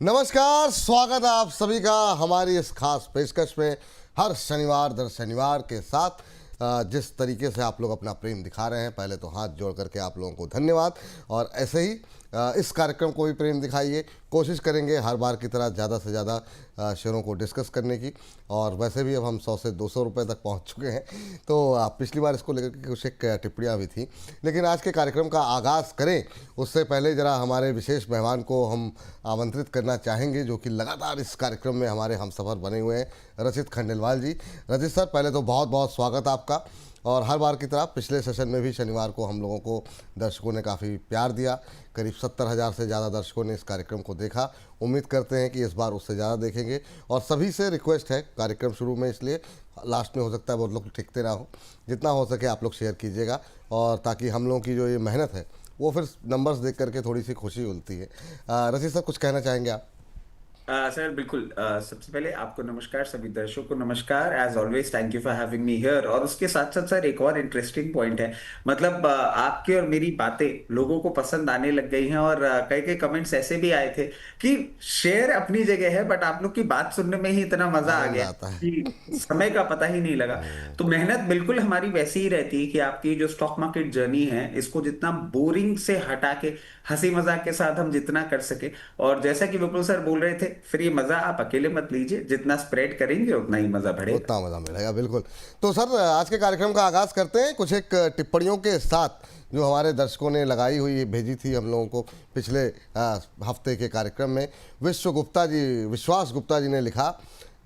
नमस्कार, स्वागत है आप सभी का हमारी इस खास पेशकश में। हर शनिवार दर शनिवार के साथ जिस तरीके से आप लोग अपना प्रेम दिखा रहे हैं, पहले तो हाथ जोड़ करके आप लोगों को धन्यवाद। और ऐसे ही इस कार्यक्रम को भी प्रेम दिखाइए। कोशिश करेंगे हर बार की तरह ज़्यादा से ज़्यादा शेयरों को डिस्कस करने की। और वैसे भी अब हम 100 से 200 रुपये तक पहुंच चुके हैं, तो पिछली बार इसको लेकर के कुछ एक टिप्पणियाँ भी थी। लेकिन आज के कार्यक्रम का आगाज़ करें उससे पहले ज़रा हमारे विशेष मेहमान को हम आमंत्रित करना चाहेंगे, जो कि लगातार इस कार्यक्रम में हमारे हमसफ़र बने हुए हैं, रचित खंडेलवाल जी। रचित सर, पहले तो बहुत बहुत स्वागत आपका। और हर बार की तरह पिछले सेशन में भी शनिवार को हम लोगों को दर्शकों ने काफ़ी प्यार दिया। करीब 70,000 से ज़्यादा दर्शकों ने इस कार्यक्रम को देखा। उम्मीद करते हैं कि इस बार उससे ज़्यादा देखेंगे। और सभी से रिक्वेस्ट है, कार्यक्रम शुरू में इसलिए, लास्ट में हो सकता है बहुत लोग टिकते ना हो, जितना हो सके आप लोग शेयर कीजिएगा, और ताकि हम लोगों की जो ये मेहनत है वो फिर नंबर्स देख करके थोड़ी सी खुशी मिलती है। रचित सर, कुछ कहना चाहेंगे आप? सर बिल्कुल। सबसे पहले आपको नमस्कार, सभी दर्शकों को नमस्कार। As always thank you for having me here. और उसके साथ साथ सर एक और इंटरेस्टिंग पॉइंट है, मतलब आपकी और मेरी बातें लोगों को पसंद आने लग गई हैं। और कई कई कमेंट्स ऐसे भी आए थे कि शेयर अपनी जगह है, बट आप लोग की बात सुनने में ही इतना मजा आ आनंद गया आता है। कि समय का पता ही नहीं लगा। तो मेहनत बिल्कुल हमारी वैसी ही रहती है कि आपकी जो स्टॉक मार्केट जर्नी है, इसको जितना बोरिंग से हटा के हंसी मजाक के साथ हम जितना कर सके। और जैसा कि विपुल सर बोल रहे थे, फिर ये मजा आप अकेले मत लीजिए, जितना स्प्रेड करेंगे उतना ही मजा बढ़ेगा। उतना मज़ा मिलेगा, बिल्कुल। तो सर, आज के कार्यक्रम का आगाज़ करते हैं कुछ एक टिप्पणियों के साथ, जो हमारे दर्शकों ने लगाई हुई भेजी थी हम लोगों को पिछले हफ्ते के कार्यक्रम में। विश्वास गुप्ता जी ने लिखा,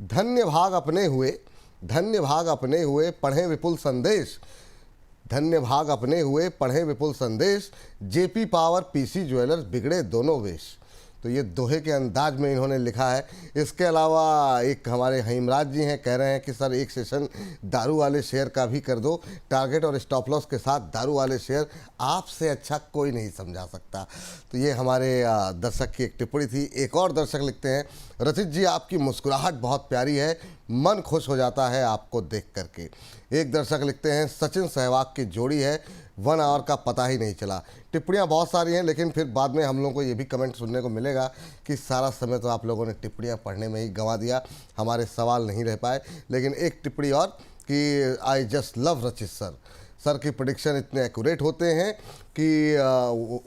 धन्य भाग अपने हुए, धन्य भाग अपने हुए पढ़ें विपुल संदेश, धन्य भाग अपने हुए पढ़ें विपुल संदेश, जेपी पावर पीसी ज्वेलर्स बिगड़े दोनों वेश। तो ये दोहे के अंदाज में इन्होंने लिखा है। इसके अलावा एक हमारे हईमराज जी हैं, कह रहे हैं कि सर एक सेशन दारू वाले शेयर का भी कर दो, टारगेट और स्टॉप लॉस के साथ दारू वाले शेयर आपसे अच्छा कोई नहीं समझा सकता। तो ये हमारे दर्शक की एक टिप्पणी थी। एक और दर्शक लिखते हैं, रचित जी आपकी मुस्कुराहट बहुत प्यारी है, मन खुश हो जाता है आपको देख करके। एक दर्शक लिखते हैं, सचिन सहवाग की जोड़ी है, 1 आवर का पता ही नहीं चला। टिप्पणियाँ बहुत सारी हैं, लेकिन फिर बाद में हम लोगों को ये भी कमेंट सुनने को मिलेगा कि सारा समय तो आप लोगों ने टिप्पणियाँ पढ़ने में ही गंवा दिया, हमारे सवाल नहीं रह पाए। लेकिन एक टिप्पणी और कि आई जस्ट लव रचित सर, सर की प्रेडिक्शन इतने एक्यूरेट होते हैं कि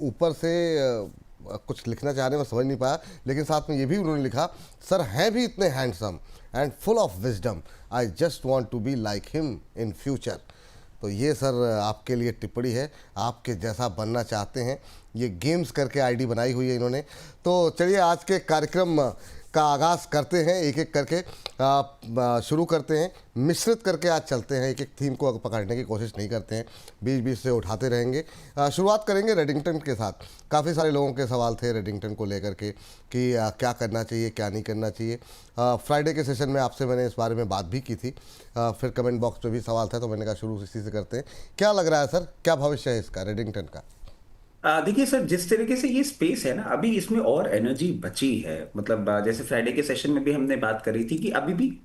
ऊपर से कुछ लिखना चाह रहे हैं, मैं समझ नहीं पाया। लेकिन साथ में ये भी उन्होंने लिखा, सर हैं भी इतने handsome and full of wisdom, I just want to be like him in future. तो ये सर आपके लिए टिप्पणी है, आपके जैसा बनना चाहते हैं। ये गेम्स करके आईडी बनाई हुई है इन्होंने। तो चलिए आज के कार्यक्रम का आगाज़ करते हैं, एक एक करके शुरू करते हैं, मिश्रित करके आज चलते हैं, एक एक थीम को पकड़ने की कोशिश नहीं करते हैं, बीच बीच से उठाते रहेंगे। शुरुआत करेंगे रेडिंगटन के साथ। काफ़ी सारे लोगों के सवाल थे रेडिंगटन को लेकर के कि क्या करना चाहिए, क्या नहीं करना चाहिए। फ्राइडे के सेशन में आपसे मैंने इस बारे में बात भी की थी। फिर कमेंट बॉक्स में भी सवाल था, तो मैंने कहा शुरू इसी से करते हैं। क्या लग रहा है सर, क्या भविष्य है इसका, रेडिंगटन का? देखिए सर, जिस तरीके से ये स्पेस है ना, अभी इसमें और एनर्जी बची है। मतलब जैसे फ्राइडे के सेशन में भी हमने बात करी थी कि अभी भी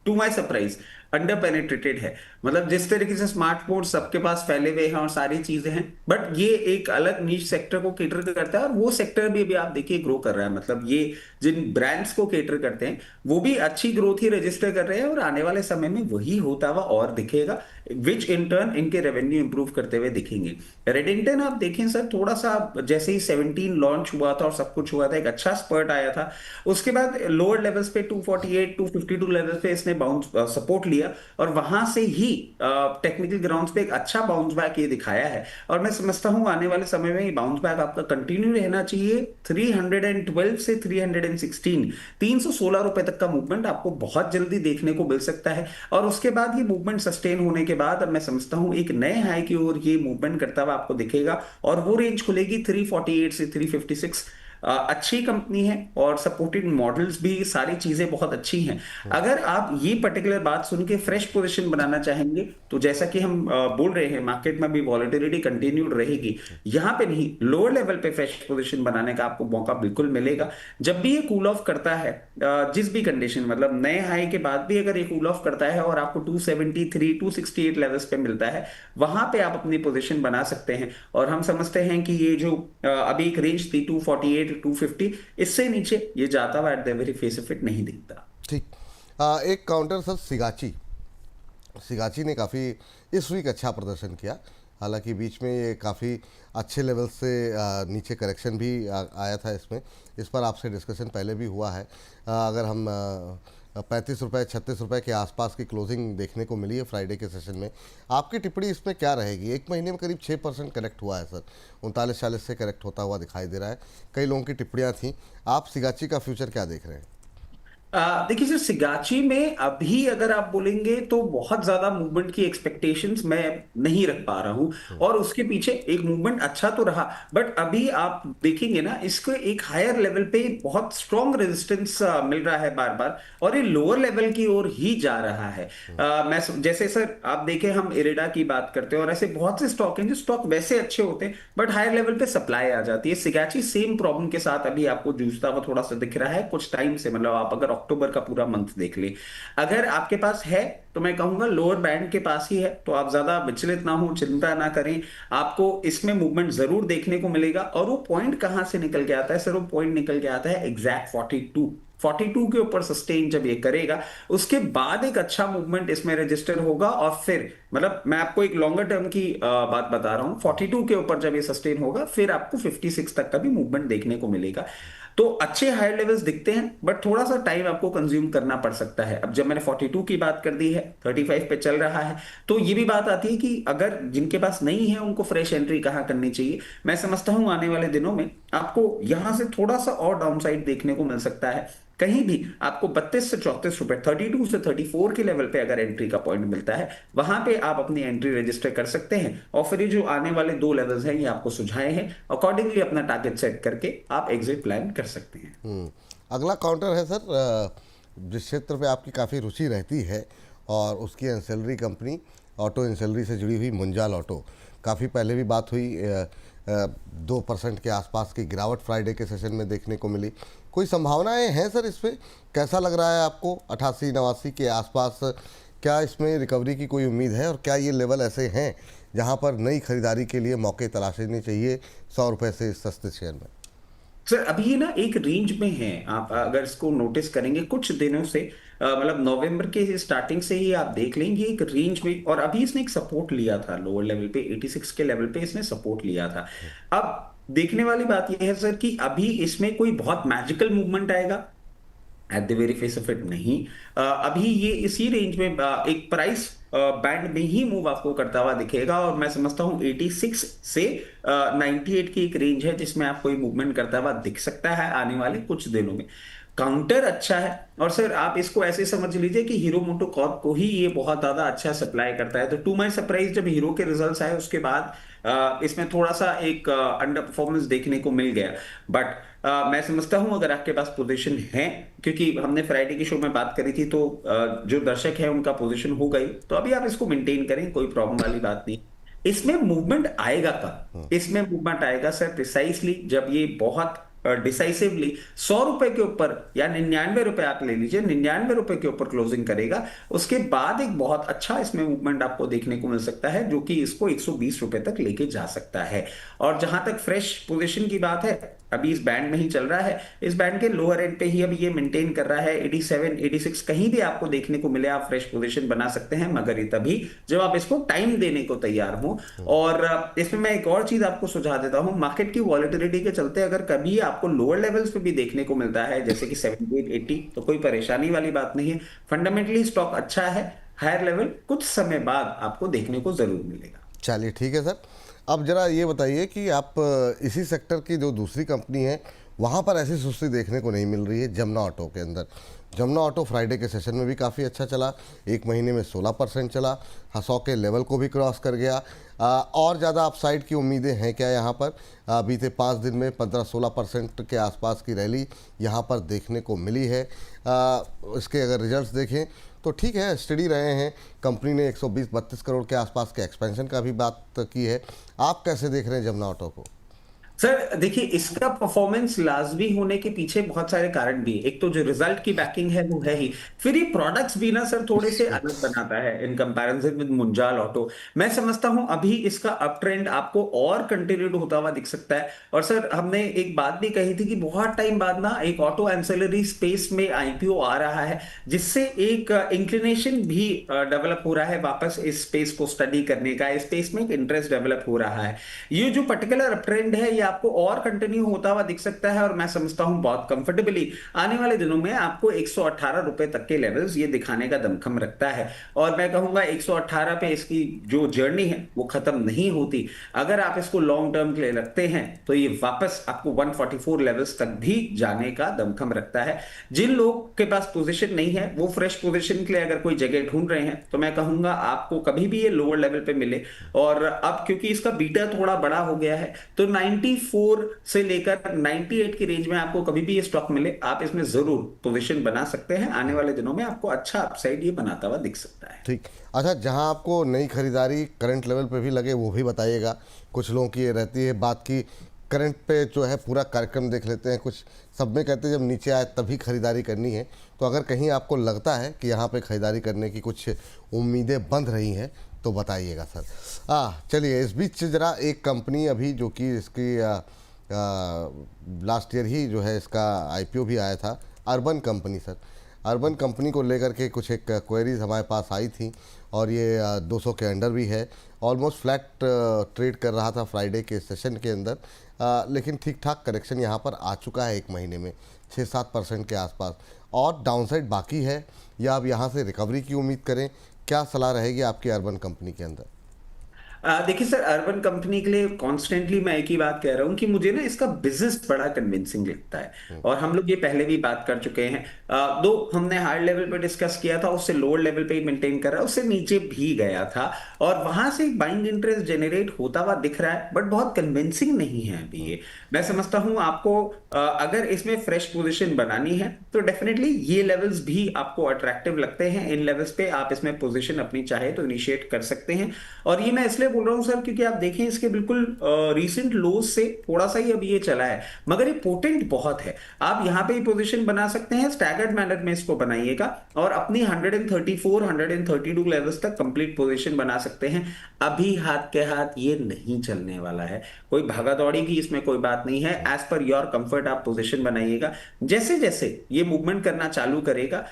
to my surprise under penetrated है। मतलब जिस तरीके से स्मार्टफोन सबके पास फैले हुए हैं और सारी चीजें हैं, बट ये एक अलग नीश सेक्टर को केटर करता है। और वो सेक्टर भी अभी आप देखिए ग्रो कर रहा है। मतलब ये जिन ब्रांड्स को केटर करते हैं वो भी अच्छी ग्रोथ ही रजिस्टर कर रहे हैं, और आने वाले समय में वही होता हुआ और दिखेगा, विच इन टर्न इनके रेवेन्यू इंप्रूव करते हुए दिखेंगे। रेडिंगटन आप देखें सर, थोड़ा सा जैसे ही 17 लॉन्च हुआ था और सब कुछ हुआ था, एक अच्छा स्पर्ट आया था। उसके बाद लोअर लेवल्स पे 248 252 लेवल्स पे इसने बाउंस सपोर्ट लिया, और वहां से ही टेक्निकल ग्राउंड्स पे एक अच्छा बाउंस बैक ये दिखाया है। और मैं समझता हूं आने वाले समय में ये बाउंस बैक आपका कंटिन्यू रहना चाहिए। 312 से 316 316 रुपए तक का मूवमेंट आपको बहुत जल्दी देखने को मिल सकता है। और उसके बाद ये मूवमेंट सस्टेन होने के बाद अब मैं समझता हूं एक नए हाई की ओर ये मूवमेंट करता हुआ आपको दिखेगा, और वो रेंज खुलेगी 348 से 356। अच्छी कंपनी है और सपोर्टेड मॉडल्स भी, सारी चीजें बहुत अच्छी हैं। अगर आप ये पर्टिकुलर बात सुन के फ्रेश पोजीशन बनाना चाहेंगे, तो जैसा कि हम बोल रहे हैं, मार्केट में भी वॉलेटिलिटी कंटिन्यूड रहेगी, यहां पे नहीं, लोअर लेवल पे फ्रेश पोजीशन बनाने का आपको मौका बिल्कुल मिलेगा। जब भी ये कूल ऑफ करता है, जिस भी कंडीशन, मतलब नए हाई के बाद भी अगर ये कूल ऑफ करता है और आपको 273 268 लेवल्स पे मिलता है, वहां पे आप अपनी पोजीशन बना सकते हैं। और हम समझते हैं कि ये जो अभी एक रेंज थी 248 248 250, इससे नीचे ये जाता हुआ at the very face of it नहीं दिखता। ठीक। एक काउंटर सर सिगाची। सिगाची ने काफ़ी इस वीक अच्छा प्रदर्शन किया, हालांकि बीच में ये काफ़ी अच्छे लेवल से नीचे करेक्शन भी आया था इसमें। इस पर आपसे डिस्कशन पहले भी हुआ है। अगर हम 35 रुपये 36 रुपये के आसपास की क्लोजिंग देखने को मिली है फ्राइडे के सेशन में, आपकी टिप्पणी इसमें क्या रहेगी? एक महीने में करीब 6% करेक्ट हुआ है सर, 39-40 से करेक्ट होता हुआ दिखाई दे रहा है। कई लोगों की टिप्पणियाँ थीं। आप सिगाची का फ्यूचर क्या देख रहे हैं? देखिए सर, सिगाची में अभी अगर आप बोलेंगे तो बहुत ज्यादा मूवमेंट की एक्सपेक्टेशंस मैं नहीं रख पा रहा हूं, और उसके पीछे एक मूवमेंट अच्छा तो रहा, बट अभी आप देखेंगे ना, इसको एक हायर लेवल पे बहुत स्ट्रॉन्ग रेजिस्टेंस मिल रहा है बार बार, और ये लोअर लेवल की ओर ही जा रहा है। जैसे सर आप देखें, हम इरेडा की बात करते हैं और ऐसे बहुत से स्टॉक हैं जो स्टॉक वैसे अच्छे होते हैं बट हायर लेवल पे सप्लाई आ जाती है। सिगाची सेम प्रॉब्लम के साथ अभी आपको जूझता हुआ थोड़ा सा दिख रहा है कुछ टाइम से। मतलब आप अगर अक्टूबर का पूरा मंथ देख ले, अगर आपके पास है तो मैं कहूंगा लोअर बैंड के पास ही है, तो आप ज्यादा विचलित ना हो, चिंता ना करें। आपको इसमें मूवमेंट जरूर देखने को मिलेगा। और वो पॉइंट कहां से निकल के आता है सर? वो पॉइंट निकल के आता है एग्जैक्ट 42 के ऊपर सस्टेन जब ये करेगा, उसके बाद एक अच्छा मूवमेंट इसमें रजिस्टर होगा। और फिर मतलब मैं आपको एक लॉन्गर टर्म की बात बता रहा हूं, 42 के ऊपर जब ये सस्टेन होगा, फिर आपको 56 तक का भी मूवमेंट देखने को मिलेगा। तो अच्छे हायर लेवल्स दिखते हैं, बट थोड़ा सा टाइम आपको कंज्यूम करना पड़ सकता है। अब जब मैंने 42 की बात कर दी है, 35 पे चल रहा है, तो ये भी बात आती है कि अगर जिनके पास नहीं है उनको फ्रेश एंट्री कहाँ करनी चाहिए। मैं समझता हूं आने वाले दिनों में आपको यहां से थोड़ा सा और डाउनसाइड देखने को मिल सकता है। कहीं भी आपको 32 से 34 रुपए, 32 से 34 के लेवल पे अगर एंट्री का पॉइंट मिलता है, वहां पे आप अपनी एंट्री रजिस्टर कर सकते हैं। और फिर ये जो आने वाले 2 लेवल्स हैं, ये आपको सुझाए हैं, अकॉर्डिंगली अपना टारगेट सेट करके आप एग्जिट प्लान कर सकते हैं। अगला काउंटर है सर, जिस क्षेत्र पे आपकी काफ़ी रुचि रहती है और उसकी एंसेलरी कंपनी, ऑटो एंसेलरी से जुड़ी हुई मुंजाल ऑटो। काफ़ी पहले भी बात हुई, 2% के आसपास की गिरावट फ्राइडे के सेशन में देखने को मिली। कोई संभावनाएं हैं सर इस पे? कैसा लग रहा है आपको 88-89 के आसपास? क्या इसमें रिकवरी की कोई उम्मीद है, और क्या ये लेवल ऐसे हैं जहां पर नई खरीदारी के लिए मौके तलाशने चाहिए 100 रुपये से इस सस्ते शेयर में? सर अभी ये ना एक रेंज में है, आप अगर इसको नोटिस करेंगे कुछ दिनों से, मतलब नवंबर के स्टार्टिंग से ही आप देख लेंगे एक रेंज में। और अभी इसने एक सपोर्ट लिया था लोअर लेवल पे, 86 के लेवल पे इसने सपोर्ट लिया था। अब देखने वाली बात यह है सर कि अभी इसमें कोई बहुत मैजिकल मूवमेंट आएगा at the very face of it नहीं। अभी ये इसी रेंज में एक प्राइस बैंड में ही मूव आपको करता हुआ दिखेगा। और मैं समझता हूं 86 से 98 की एक रेंज है जिसमें आपको ये मूवमेंट करता हुआ दिख सकता है आने वाले कुछ दिनों में। काउंटर अच्छा है, और सर आप इसको ऐसे समझ लीजिए कि हीरो मोटोकॉर्प को ही ये बहुत ज्यादा अच्छा सप्लाई करता है। तो टू माय सरप्राइज जब हीरो के रिजल्ट्स आए उसके बाद इसमें थोड़ा सा एक अंडर परफॉर्मेंस देखने को मिल गया। बट मैं समझता हूं अगर आपके पास पोजीशन है, क्योंकि हमने फ्राइडे की शो में बात करी थी, तो जो दर्शक है उनका पोजीशन हो गई, तो अभी आप इसको मेंटेन करें, कोई प्रॉब्लम वाली बात नहीं। इसमें मूवमेंट आएगा कब? इसमें मूवमेंट आएगा सर प्रिसाइसली जब ये बहुत डिसाइसिवली 100 रुपए के ऊपर, या 99 रुपए आप ले लीजिए, 99 रुपए के ऊपर क्लोजिंग करेगा, उसके बाद एक बहुत अच्छा इसमें मूवमेंट आपको देखने को मिल सकता है, जो कि इसको 120 रुपए तक लेके जा सकता है। और जहां तक फ्रेश पोजीशन की बात है, अभी इस बैंड में ही चल रहा है, इस बैंड के लोअर एंड पे ही अभी ये मेंटेन कर रहा है। 87 86 कहीं भी आपको देखने को मिले आप फ्रेश पोजीशन बना सकते हैं, मगर ये तभी जब आप इसको टाइम देने को तैयार हो। और इसमें मैं एक और चीज आपको सुझा देता हूं, मार्केट की वॉलेटिलिटी के चलते अगर कभी आपको लोअर लेवल्स पे भी देखने को मिलता है जैसे कि 78 80, तो कोई परेशानी वाली बात नहीं है। फंडामेंटली स्टॉक अच्छा है, हायर लेवल कुछ समय बाद आपको देखने को जरूर मिलेगा। चलिए ठीक है सर। अब जरा ये बताइए कि आप इसी सेक्टर की जो दूसरी कंपनी है वहाँ पर ऐसी सुस्ती देखने को नहीं मिल रही है जमुना ऑटो के अंदर। जमुना ऑटो फ्राइडे के सेशन में भी काफ़ी अच्छा चला, एक महीने में 16% चला, 100 के लेवल को भी क्रॉस कर गया। और ज़्यादा अपसाइड की उम्मीदें हैं क्या यहाँ पर? बीते 5 दिन में 15-16% के आसपास की रैली यहाँ पर देखने को मिली है। इसके अगर रिजल्ट्स देखें तो ठीक है, स्टडी रहे हैं। कंपनी ने 120-32 करोड़ के आसपास के एक्सपेंशन का भी बात की है। आप कैसे देख रहे हैं जमुना ऑटो को? सर देखिए, इसका परफॉर्मेंस लाजमी होने के पीछे बहुत सारे कारण भी है। एक तो जो रिजल्ट की बैकिंग है वो है ही, फिर ये प्रोडक्ट्स भी ना सर थोड़े से अलग बनाता है in comparison with Munjal auto. मैं समझता हूं अभी इसका अप ट्रेंड आपको और कंटिन्यूड होता हुआ दिख सकता है। और सर हमने एक बात भी कही थी कि बहुत टाइम बाद ना एक ऑटो एंसिलरी स्पेस में आईपीओ आ रहा है, जिससे एक इंक्लिनेशन भी डेवलप हो रहा है वापस इस स्पेस को स्टडी करने का, इस स्पेस में एक इंटरेस्ट डेवलप हो रहा है। ये जो पर्टिकुलर ट्रेंड है ये आपको और कंटिन्यू होता हुआ दिख सकता है, और मैं समझता हूं बहुत कंफर्टेबली आने वाले दिनों में आपको 118 रुपए तक के लेवल्स ये दिखाने का दमखम रखता है। और मैं कहूंगा 118 पे इसकी जो जर्नी है वो खत्म नहीं होती। अगर आप इसको लॉन्ग टर्म के लिए रखते हैं तो ये वापस आपको 144 लेवल्स तक भी जाने का दमखम रखता है। जिन लोग के पास पोजीशन नहीं है वो फ्रेश पोजीशन के लिए अगर कोई जगह ढूंढ रहे हैं तो मैं कहूंगा आपको कभी भी ये लोअर लेवल पे मिले। और अब क्योंकि इसका बीटा थोड़ा बड़ा हो गया है तो 94 से लेकर 98 की रेंज में आपको कभी भी ये स्टॉक मिले, आप इसमें जरूर पोजीशन बना सकते हैं। आने वाले दिनों में आपको अच्छा अपसाइड ये बनाता हुआ दिख सकता है। ठीक। अच्छा, जहां आपको नई खरीदारी करंट लेवल पे भी लगे वो भी बताइएगा। कुछ लोगों की ये रहती है बात की करंट पे जो है पूरा कार्यक्रम देख लेते हैं, कुछ सब में कहते हैं जब नीचे आए तभी खरीदारी करनी है। तो अगर कहीं आपको लगता है कि यहाँ पे खरीदारी करने की कुछ उम्मीदें बंध रही हैं तो बताइएगा सर। चलिए, इस बीच ज़रा एक कंपनी अभी जो कि इसकी लास्ट ईयर ही जो है इसका आईपीओ भी आया था, urban company sir. Urban company को लेकर के कुछ एक क्वेरीज हमारे पास आई थी और ये 200 के अंडर भी है। ऑलमोस्ट फ्लैट ट्रेड कर रहा था फ्राइडे के सेशन के अंदर, लेकिन ठीक ठाक करेक्शन यहाँ पर आ चुका है एक महीने में 6-7% के आसपास, और डाउनसाइड बाकी है या अब यहाँ से रिकवरी की उम्मीद करें? क्या सलाह रहेगी आपकी अर्बन कंपनी के अंदर? देखिए सर, अर्बन कंपनी के लिए कॉन्स्टेंटली मैं एक ही बात कह रहा हूं कि मुझे ना इसका बिजनेस बड़ा कन्विंसिंग लगता है। और हम लोग ये पहले भी बात कर चुके हैं। दो हमने हाई लेवल पे डिस्कस किया था, उससे लोअर लेवल पे ही मेंटेन कर रहा है, उससे नीचे भी गया था और वहां से एक बाइंग इंटरेस्ट जनरेट होता हुआ दिख रहा है, बट बहुत कन्विंसिंग नहीं है अभी ये। मैं समझता हूं आपको अगर इसमें फ्रेश पोजीशन बनानी है तो डेफिनेटली ये लेवल्स भी आपको अट्रैक्टिव लगते हैं। इन लेवल्स पे आप इसमें पोजीशन अपनी चाहे तो इनिशिएट कर सकते हैं। और ये मैं इसलिए बोल रहा हूं सर क्योंकि आप देखें इसके बिल्कुल रीसेंट लोज से थोड़ा सा ही अभी ये चला है, मगर ये पोटेंट बहुत है। आप यहां पे ही पोजीशन बना सकते हैं, स्टैगर्ड मैनर में इसको बनाइएगा और अपनी 134 132 लेवल्स तक कंप्लीट पोजीशन बना सकते हैं। अभी हाथ के हाथ ये नहीं चलने वाला है, कोई भागा दौड़ी की इसमें कोई बात नहीं है। एज पर योर कंफर्ट आप पोजीशन बनाइएगा। जैसे जैसे ये मूवमेंट करना चालू करेगा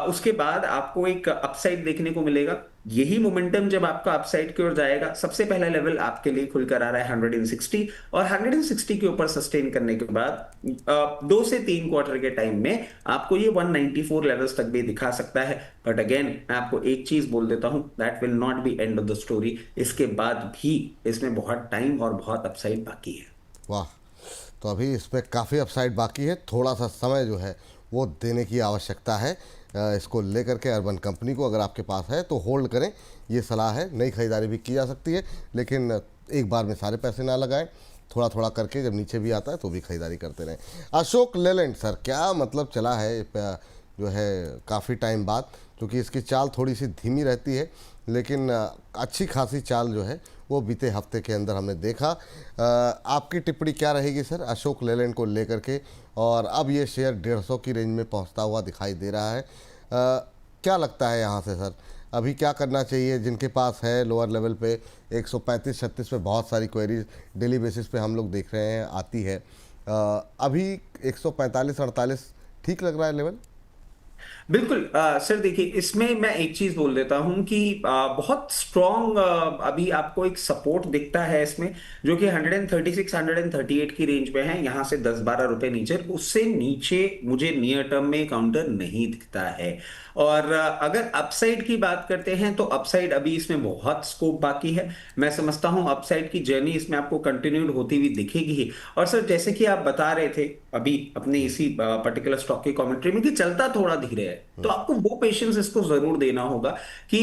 उसके बाद आपको एक अपसाइड देखने को मिलेगा। यही मोमेंटम जब आपका अपसाइड की ओर जाएगा, सबसे पहला लेवल आपके लिए खुलकर आ रहा है 160, और 160 के ऊपर सस्टेन करने के बाद 2 से 3 क्वार्टर के टाइम में आपको ये 194 लेवल्स तक भी दिखा सकता है। बट अगेन मैं आपको एक चीज बोल देता हूं, that will not be and of the story. इसके बाद भी इसमें बहुत टाइम और बहुत अपसाइड बाकी है। वाह, तो अभी इसमें काफ़ी अपसाइड बाकी है, थोड़ा सा समय जो है वो देने की आवश्यकता है। इसको लेकर के अर्बन कंपनी को अगर आपके पास है तो होल्ड करें, ये सलाह है। नई खरीदारी भी की जा सकती है लेकिन एक बार में सारे पैसे ना लगाएं, थोड़ा थोड़ा करके जब नीचे भी आता है तो भी खरीदारी करते रहें। अशोक लेलैंड सर, क्या मतलब चला है जो है काफ़ी टाइम बाद, क्योंकि इसकी चाल थोड़ी सी धीमी रहती है लेकिन अच्छी खासी चाल जो है वो बीते हफ्ते के अंदर हमने देखा। आपकी टिप्पणी क्या रहेगी सर अशोक लेलैंड को लेकर के? और अब ये शेयर 150 की रेंज में पहुंचता हुआ दिखाई दे रहा है, क्या लगता है यहाँ से सर अभी क्या करना चाहिए? जिनके पास है लोअर लेवल पे 135-36 पे बहुत सारी क्वेरीज डेली बेसिस पे हम लोग देख रहे हैं आती है, अभी 145-48 ठीक लग रहा है लेवल? बिल्कुल सर देखिए, इसमें मैं एक चीज बोल देता हूं कि बहुत स्ट्रॉन्ग अभी आपको एक सपोर्ट दिखता है इसमें, जो कि 136 138 की रेंज में है। यहां से 10-12 रुपए नीचे, उससे नीचे मुझे नियर टर्म में काउंटर नहीं दिखता है। और अगर अपसाइड की बात करते हैं तो अपसाइड अभी इसमें बहुत स्कोप बाकी है। मैं समझता हूं अपसाइड की जर्नी इसमें आपको कंटिन्यूड होती हुई दिखेगी ही। और सर जैसे कि आप बता रहे थे अभी अपने इसी पर्टिकुलर स्टॉक की कमेंट्री में कि चलता थोड़ा धीरे है, तो आपको वो पेशेंस इसको जरूर देना होगा कि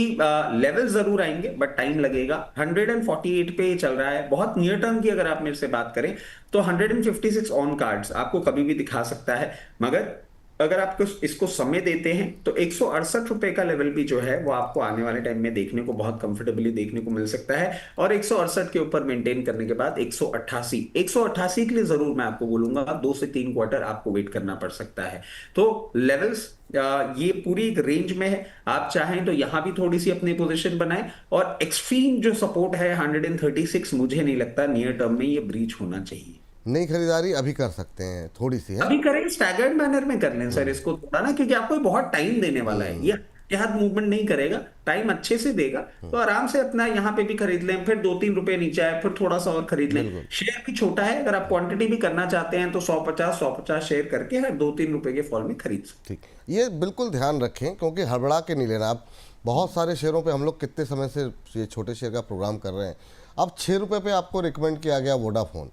लेवल जरूर आएंगे बट टाइम लगेगा। 148 पे चल रहा है। बहुत नियर टर्म की अगर आप मेरे से बात करें तो 156 ऑन कार्ड्स आपको कभी भी दिखा सकता है, मगर अगर आप इसको समय देते हैं तो 168 रुपए का लेवल भी जो है वो आपको आने वाले टाइम में देखने को बहुत कंफर्टेबली देखने को मिल सकता है। और 168 के ऊपर मेंटेन करने के बाद 188 के लिए जरूर मैं आपको बोलूंगा 2 से 3 क्वार्टर आपको वेट करना पड़ सकता है। तो लेवल्स ये पूरी एक रेंज में है। आप चाहें तो यहां भी थोड़ी सी अपनी पोजीशन बनाएं। और एक्सट्रीम जो सपोर्ट है 136, मुझे नहीं लगता नियर टर्म में ये ब्रीच होना चाहिए। नई खरीदारी अभी कर सकते हैं थोड़ी सी है। अभी करें, स्टैगर्ड मैनर में कर लें सर इसको थोड़ा ना, क्योंकि आपको बहुत टाइम देने वाला है ये। ये हाथ मूवमेंट नहीं करेगा, टाइम अच्छे से देगा। तो आराम से अपना यहाँ पे भी खरीद लें, फिर 2-3 रुपए नीचे आए फिर थोड़ा सा और खरीद लें। बिल्कुल। शेयर भी छोटा है, अगर आप क्वांटिटी भी करना चाहते हैं तो 150 शेयर करके हर 2-3 रुपए के फॉल में खरीद सकते ठीक, ये बिल्कुल ध्यान रखें क्योंकि हड़बड़ा के नहीं लेना। आप बहुत सारे शेयरों पे हम लोग कितने समय से ये छोटे शेयर का प्रोग्राम कर रहे हैं। अब 6 रुपये पे आपको रिकमेंड किया गया वोडाफोन,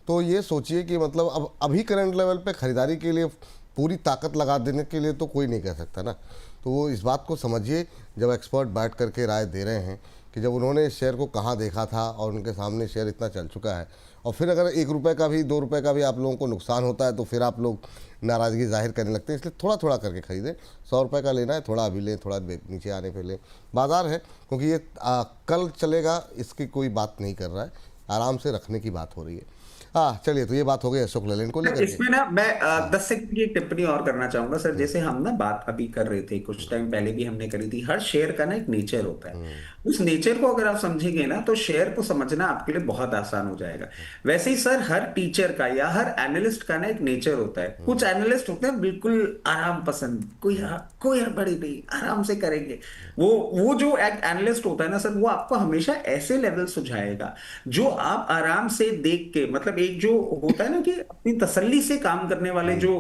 तो ये सोचिए कि मतलब अब अभी करंट लेवल पे खरीदारी के लिए पूरी ताकत लगा देने के लिए तो कोई नहीं कह सकता ना। तो वो इस बात को समझिए जब एक्सपर्ट बैठ करके राय दे रहे हैं कि जब उन्होंने इस शेयर को कहाँ देखा था और उनके सामने शेयर इतना चल चुका है, और फिर अगर 1 रुपये का भी 2 रुपये का भी आप लोगों को नुकसान होता है तो फिर आप लोग नाराज़गी जाहिर करने लगते हैं। इसलिए थोड़ा थोड़ा करके खरीदें। 100 रुपये का लेना है, थोड़ा अभी लें, थोड़ा नीचे आने पे लें। बाज़ार है क्योंकि ये कल चलेगा इसकी कोई बात नहीं कर रहा है, आराम से रखने की बात हो रही है। हाँ चलिए, तो ये बात हो गई अशोक लेलैंड को हैं। लेकर के। इसमें ना मैं हाँ। 10 सेकंड की एक टिप्पणी और करना चाहूंगा सर। जैसे हम ना बात अभी कर रहे थे, कुछ टाइम पहले भी हमने करी थी, हर शेयर का ना एक नेचर होता है। उस नेचर को अगर आप समझेंगे ना तो शेयर को समझना आपके लिए बहुत आसान हो जाएगा। वैसे ही सर हर टीचर का या हर एनालिस्ट का ना एक नेचर होता है। कुछ एनालिस्ट होते हैं बिल्कुल आराम पसंद, कोई हड़बड़ी नहीं, आराम से करेंगे। वो जो एक एनालिस्ट होता है ना सर, वो आपको हमेशा ऐसे लेवल सुझाएगा जो आप आराम से देख के, मतलब एक जो होता है ना कि अपनी तसल्ली से काम करने वाले जो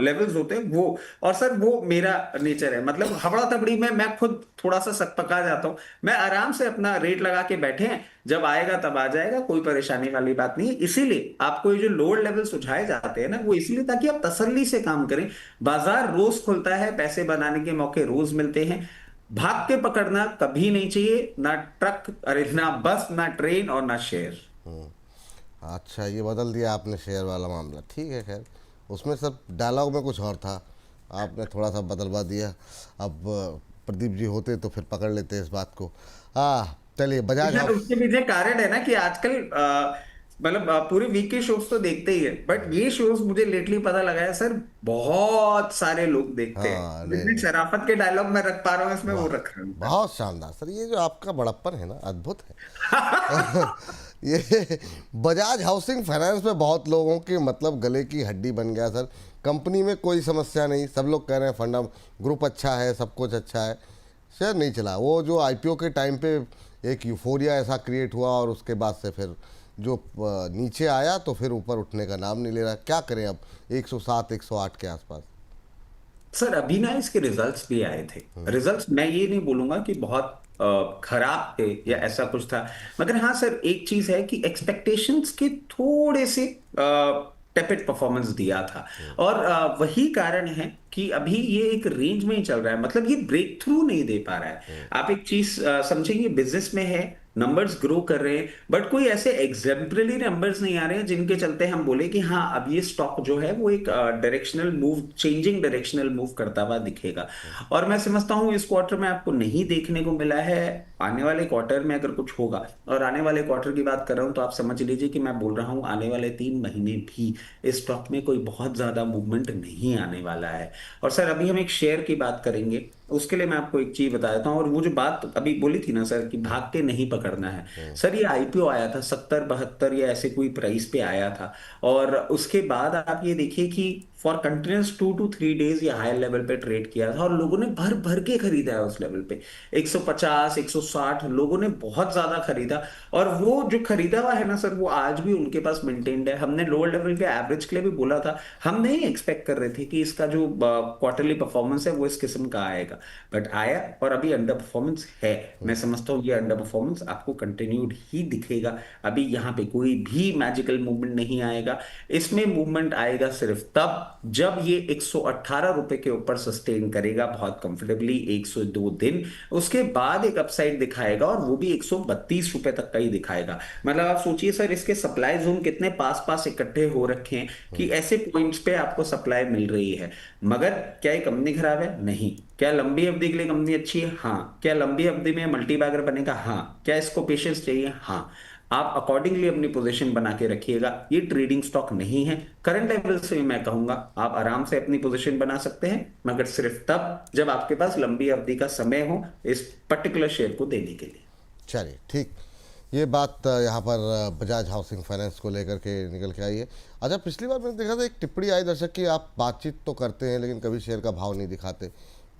लेवल्स होते हैं वो। और सर वो मेरा नेचर है, मतलब हबड़ा तबड़ी में मैं खुद थोड़ा सा सकपका जाता हूँ। मैं आराम से अपना रेट लगा के बैठे हैं, जब आएगा तब आ जाएगा, कोई परेशानी वाली बात नहीं है। इसीलिए आपको ये जो लोअर लेवल सुझाए जाते हैं ना, वो इसलिए ताकि आप तसल्ली से काम करें। बाजार रोज खुलता है, पैसे बनाने के मौके रोज मिलते हैं। भाग के पकड़ना कभी नहीं चाहिए, ना ट्रक, अरे ना बस, ना ट्रेन और ना शेयर। अच्छा, ये बदल दिया आपने शेयर वाला मामला, ठीक है। खैर उसमें सब डायलॉग में कुछ और था, आपने थोड़ा सा बदलवा दिया। अब प्रदीप जी होते तो फिर पकड़ लेते इस बात को। चलिए बजाज सर हाउस। उसके पीछे कारण है ना कि आजकल मतलब पूरे वीक के शोज तो देखते ही है, बट ये शोज मुझे लेटली पता लगा है सर बहुत सारे लोग देखते हैं। हाँ, नहीं जितनी नहीं, शराफत के डायलॉग मैं रख पा रहा हूँ इसमें, वो वाह, रख रहा हूँ। बहुत शानदार सर, ये जो आपका बड़प्पन है ना, अद्भुत है। ये बजाज हाउसिंग फाइनेंस में बहुत लोगों के मतलब गले की हड्डी बन गया सर। कंपनी में कोई समस्या नहीं, सब लोग कह रहे हैं फंडा ग्रुप अच्छा है, सब कुछ अच्छा है, शेयर नहीं चला। वो जो आईपीओ के टाइम पे एक यूफोरिया ऐसा क्रिएट हुआ और उसके बाद से फिर जो नीचे आया तो फिर ऊपर उठने का नाम नहीं ले रहा। क्या करें अब, 107 108 के आसपास। सर अभी ना इसके रिजल्ट्स भी आए थे। रिजल्ट्स मैं ये नहीं बोलूंगा कि बहुत खराब थे या ऐसा कुछ था, मगर हाँ सर एक चीज है कि एक्सपेक्टेशंस के थोड़े से टेपिड परफॉर्मेंस दिया था। और वही कारण है कि अभी ये एक रेंज में ही चल रहा है, मतलब ये ब्रेक थ्रू नहीं दे पा रहा है। आप एक चीज समझेंगे, बिजनेस में है, नंबर्स ग्रो कर रहे हैं, बट कोई ऐसे एग्जाम्पलरी नंबर्स नहीं आ रहे हैं जिनके चलते हम बोले कि हाँ अब ये स्टॉक जो है वो एक directional move, changing directional move करता हुआ दिखेगा। और मैं समझता हूँ इस क्वार्टर में आपको नहीं देखने को मिला है। आने वाले क्वार्टर में अगर कुछ होगा, और आने वाले क्वार्टर की बात कर रहा हूं तो आप समझ लीजिए कि मैं बोल रहा हूं आने वाले 3 महीने भी इस स्टॉक में कोई बहुत ज्यादा मूवमेंट नहीं आने वाला है। और सर अभी हम एक शेयर की बात करेंगे, उसके लिए मैं आपको एक चीज बता देता हूँ। और वो जो बात अभी बोली थी ना सर कि भाग के नहीं पकड़ना है, सर ये आईपीओ आया था 70-72 या ऐसे कोई प्राइस पे आया था। और उसके बाद आप ये देखिए कि फॉर कंटिन्यूस 2 to 3 डेज ये हायर लेवल पे ट्रेड किया था और लोगों ने भर भर के खरीदा है उस लेवल पे। 150 160 लोगों ने बहुत ज्यादा खरीदा। और वो जो खरीदा हुआ है ना सर, वो आज भी उनके पास मेंटेन्ड है। हमने लोअर लेवल के एवरेज के लिए भी बोला था, हम नहीं एक्सपेक्ट कर रहे थे कि इसका जो क्वार्टरली परफॉर्मेंस है वो इस किस्म का आएगा, बट आया। और अभी अंडर परफॉर्मेंस है, मैं समझता हूँ ये अंडर परफॉर्मेंस आपको कंटिन्यूड ही दिखेगा। अभी यहाँ पे कोई भी मैजिकल मूवमेंट नहीं आएगा। इसमें मूवमेंट आएगा सिर्फ तब जब ये 118 रुपए के ऊपर सस्टेन करेगा बहुत कंफर्टेबली 102 दिन, उसके बाद एक अपसाइड दिखाएगा और वो भी 132 रुपए तक का ही दिखाएगा। मतलब आप सोचिए सर, इसके सप्लाई जोन कितने पास पास इकट्ठे हो रखे हैं कि ऐसे पॉइंट्स पे आपको सप्लाई मिल रही है। मगर क्या ये कंपनी खराब है? नहीं। क्या लंबी अवधि के लिए कंपनी अच्छी है? हाँ। क्या लंबी अवधि में मल्टी बैगर बनेगा? हाँ। क्या इसको पेशेंस चाहिए? हाँ। आप अकॉर्डिंगली अपनी पोजीशन बना के रखिएगा। ये ट्रेडिंग स्टॉक नहीं है। करंट लेवल से मैं कहूंगा आप आराम से अपनी पोजीशन बना सकते हैं, मगर सिर्फ तब जब आपके पास लंबी अवधि का समय हो इस पर्टिकुलर शेयर को देने के लिए। चलिए ठीक, ये बात यहाँ पर बजाज हाउसिंग फाइनेंस को लेकर के निकल के आई है। अच्छा, पिछली बार मैंने देखा था एक टिप्पणी आई दर्शक की, आप बातचीत तो करते हैं लेकिन कभी शेयर का भाव नहीं दिखाते।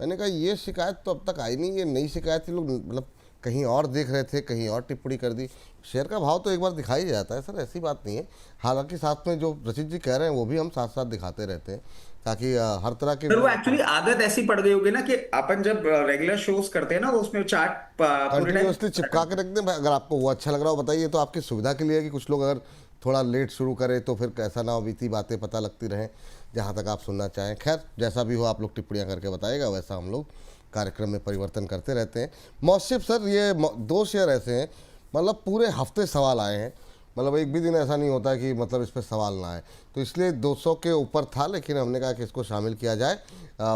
मैंने कहा ये शिकायत तो अब तक आई नहीं, ये नई शिकायत थी, लोग मतलब कहीं और देख रहे थे, कहीं और टिप्पणी कर दी। शेयर का भाव तो एक बार दिखाई जाता है सर, ऐसी बात नहीं है। हालांकि साथ में जो रचित जी कह रहे हैं वो भी हम साथ साथ दिखाते रहते हैं ताकि हर तरह के सर वो एक्चुअली आदत ऐसी पड़ गई होगी ना कि अपन जब रेगुलर शोज करते हैं ना तो उसमें चार्ट पूरे टाइम। कंटिन्यूसली चिपका के रख दें। भाई, अगर आपको वो अच्छा लग रहा हो बताइए, तो आपकी सुविधा के लिए है कि कुछ लोग अगर थोड़ा लेट शुरू करें तो फिर कैसा ना हो, बीती बातें पता लगती रहें जहाँ तक आप सुनना चाहें। खैर जैसा भी हो आप लोग टिप्पणियाँ करके बताइएगा, वैसा हम लोग कार्यक्रम में परिवर्तन करते रहते हैं। मौसिफ सर, ये दो शेयर ऐसे हैं मतलब पूरे हफ्ते सवाल आए हैं, मतलब एक भी दिन ऐसा नहीं होता कि मतलब इस पर सवाल ना आए, तो इसलिए 200 के ऊपर था, लेकिन हमने कहा कि इसको शामिल किया जाए।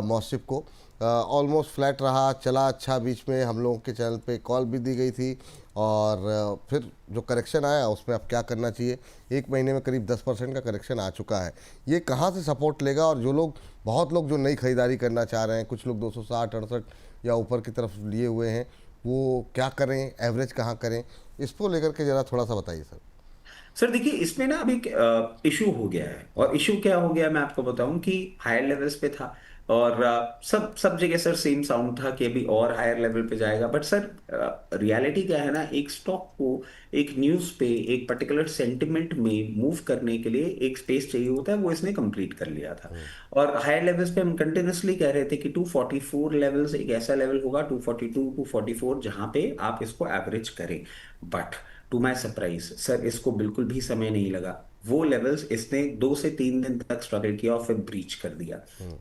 मौसिफ को ऑलमोस्ट फ्लैट रहा, चला अच्छा, बीच में हम लोगों के चैनल पे कॉल भी दी गई थी और फिर जो करेक्शन आया उसमें अब क्या करना चाहिए। एक महीने में करीब 10% का करेक्शन आ चुका है। ये कहाँ से सपोर्ट लेगा, और जो लोग, बहुत लोग जो नई खरीदारी करना चाह रहे हैं, कुछ लोग 260 68 या ऊपर की तरफ लिए हुए हैं, वो क्या करें, एवरेज कहाँ करें, इसको लेकर के ज़रा थोड़ा सा बताइए सर। सर देखिए, इसमें ना अभी इशू हो गया है, और इशू क्या हो गया मैं आपको बताऊं कि हायर लेवल्स पे था और सब जगह सर सेम साउंड था कि अभी और हायर लेवल पे जाएगा। बट सर रियलिटी क्या है ना, एक स्टॉक को एक न्यूज़ पे एक पर्टिकुलर सेंटिमेंट में मूव करने के लिए एक स्पेस चाहिए होता है, वो इसने कंप्लीट कर लिया था। और हायर लेवल्स पे हम कंटिन्यूसली कह रहे थे कि 244 लेवल्स एक ऐसा लेवल होगा, 242 244, जहां पे आप इसको एवरेज करें। But to my surprise sir, इसको बिल्कुल भी समय नहीं लगा। वो लेवल्स इसने 2 से 3 दिन तक स्ट्रगल किया और फिर ब्रीच कर दिया।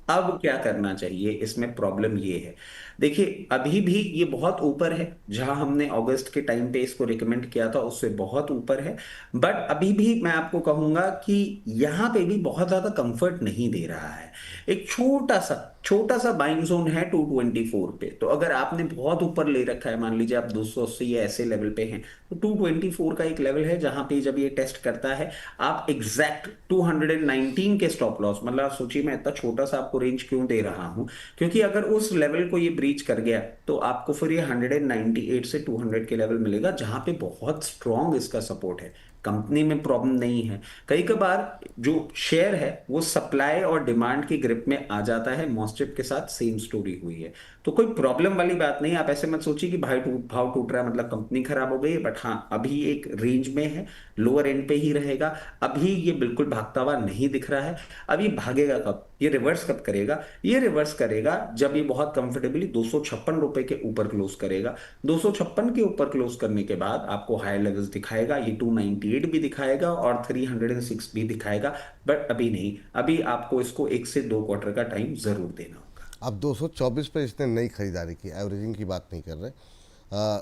अब क्या करना चाहिए, इसमें प्रॉब्लम ये है, देखिए अभी भी ये बहुत ऊपर है, जहां हमने अगस्त के टाइम पे इसको रिकमेंड किया था उससे बहुत ऊपर है। बट अभी भी मैं आपको कहूंगा कि यहां पे भी बहुत ज्यादा कंफर्ट नहीं दे रहा है। एक छोटा सा बाइंग जोन है 224 पे, तो अगर आपने बहुत ऊपर ले रखा है, मान लीजिए आप 280 या ऐसे लेवल पे हैं, तो 224 का एक लेवल है जहां पे जब ये टेस्ट करता है आप एग्जैक्ट 219 के स्टॉप लॉस, मतलब आप सोचिए मैं इतना छोटा सा आपको रेंज क्यों दे रहा हूं, क्योंकि अगर उस लेवल को ये ब्रीच कर गया तो आपको फिर ये 198 से 200 के लेवल मिलेगा, जहां पे बहुत स्ट्रॉन्ग इसका सपोर्ट है। कंपनी में प्रॉब्लम नहीं है। कई कबार जो शेयर है वो सप्लाई और डिमांड की ग्रिप में आ जाता है, मॉस्टिप के साथ सेम स्टोरी हुई है। तो कोई प्रॉब्लम वाली बात नहीं, आप ऐसे मत सोचिए कि भाव टूट रहा है मतलब कंपनी खराब हो गई है। बट हाँ, अभी एक रेंज में है, लोअर एंड पे ही रहेगा। अभी ये बिल्कुल भागता हुआ नहीं दिख रहा है। अब ये भागेगा कब, ये रिवर्स कब करेगा? ये रिवर्स करेगा जब ये बहुत कंफर्टेबली 256 रुपए के ऊपर क्लोज करेगा। 256 के ऊपर क्लोज करने के बाद आपको हायर लेवल्स दिखाएगा, ये 298 भी दिखाएगा और 306 भी दिखाएगा। बट अभी नहीं, अभी आपको इसको 1 से 2 क्वार्टर का टाइम जरूर देना होगा। अब 224 पे इसने नई खरीदारी की, एवरेजिंग की बात नहीं कर रहे,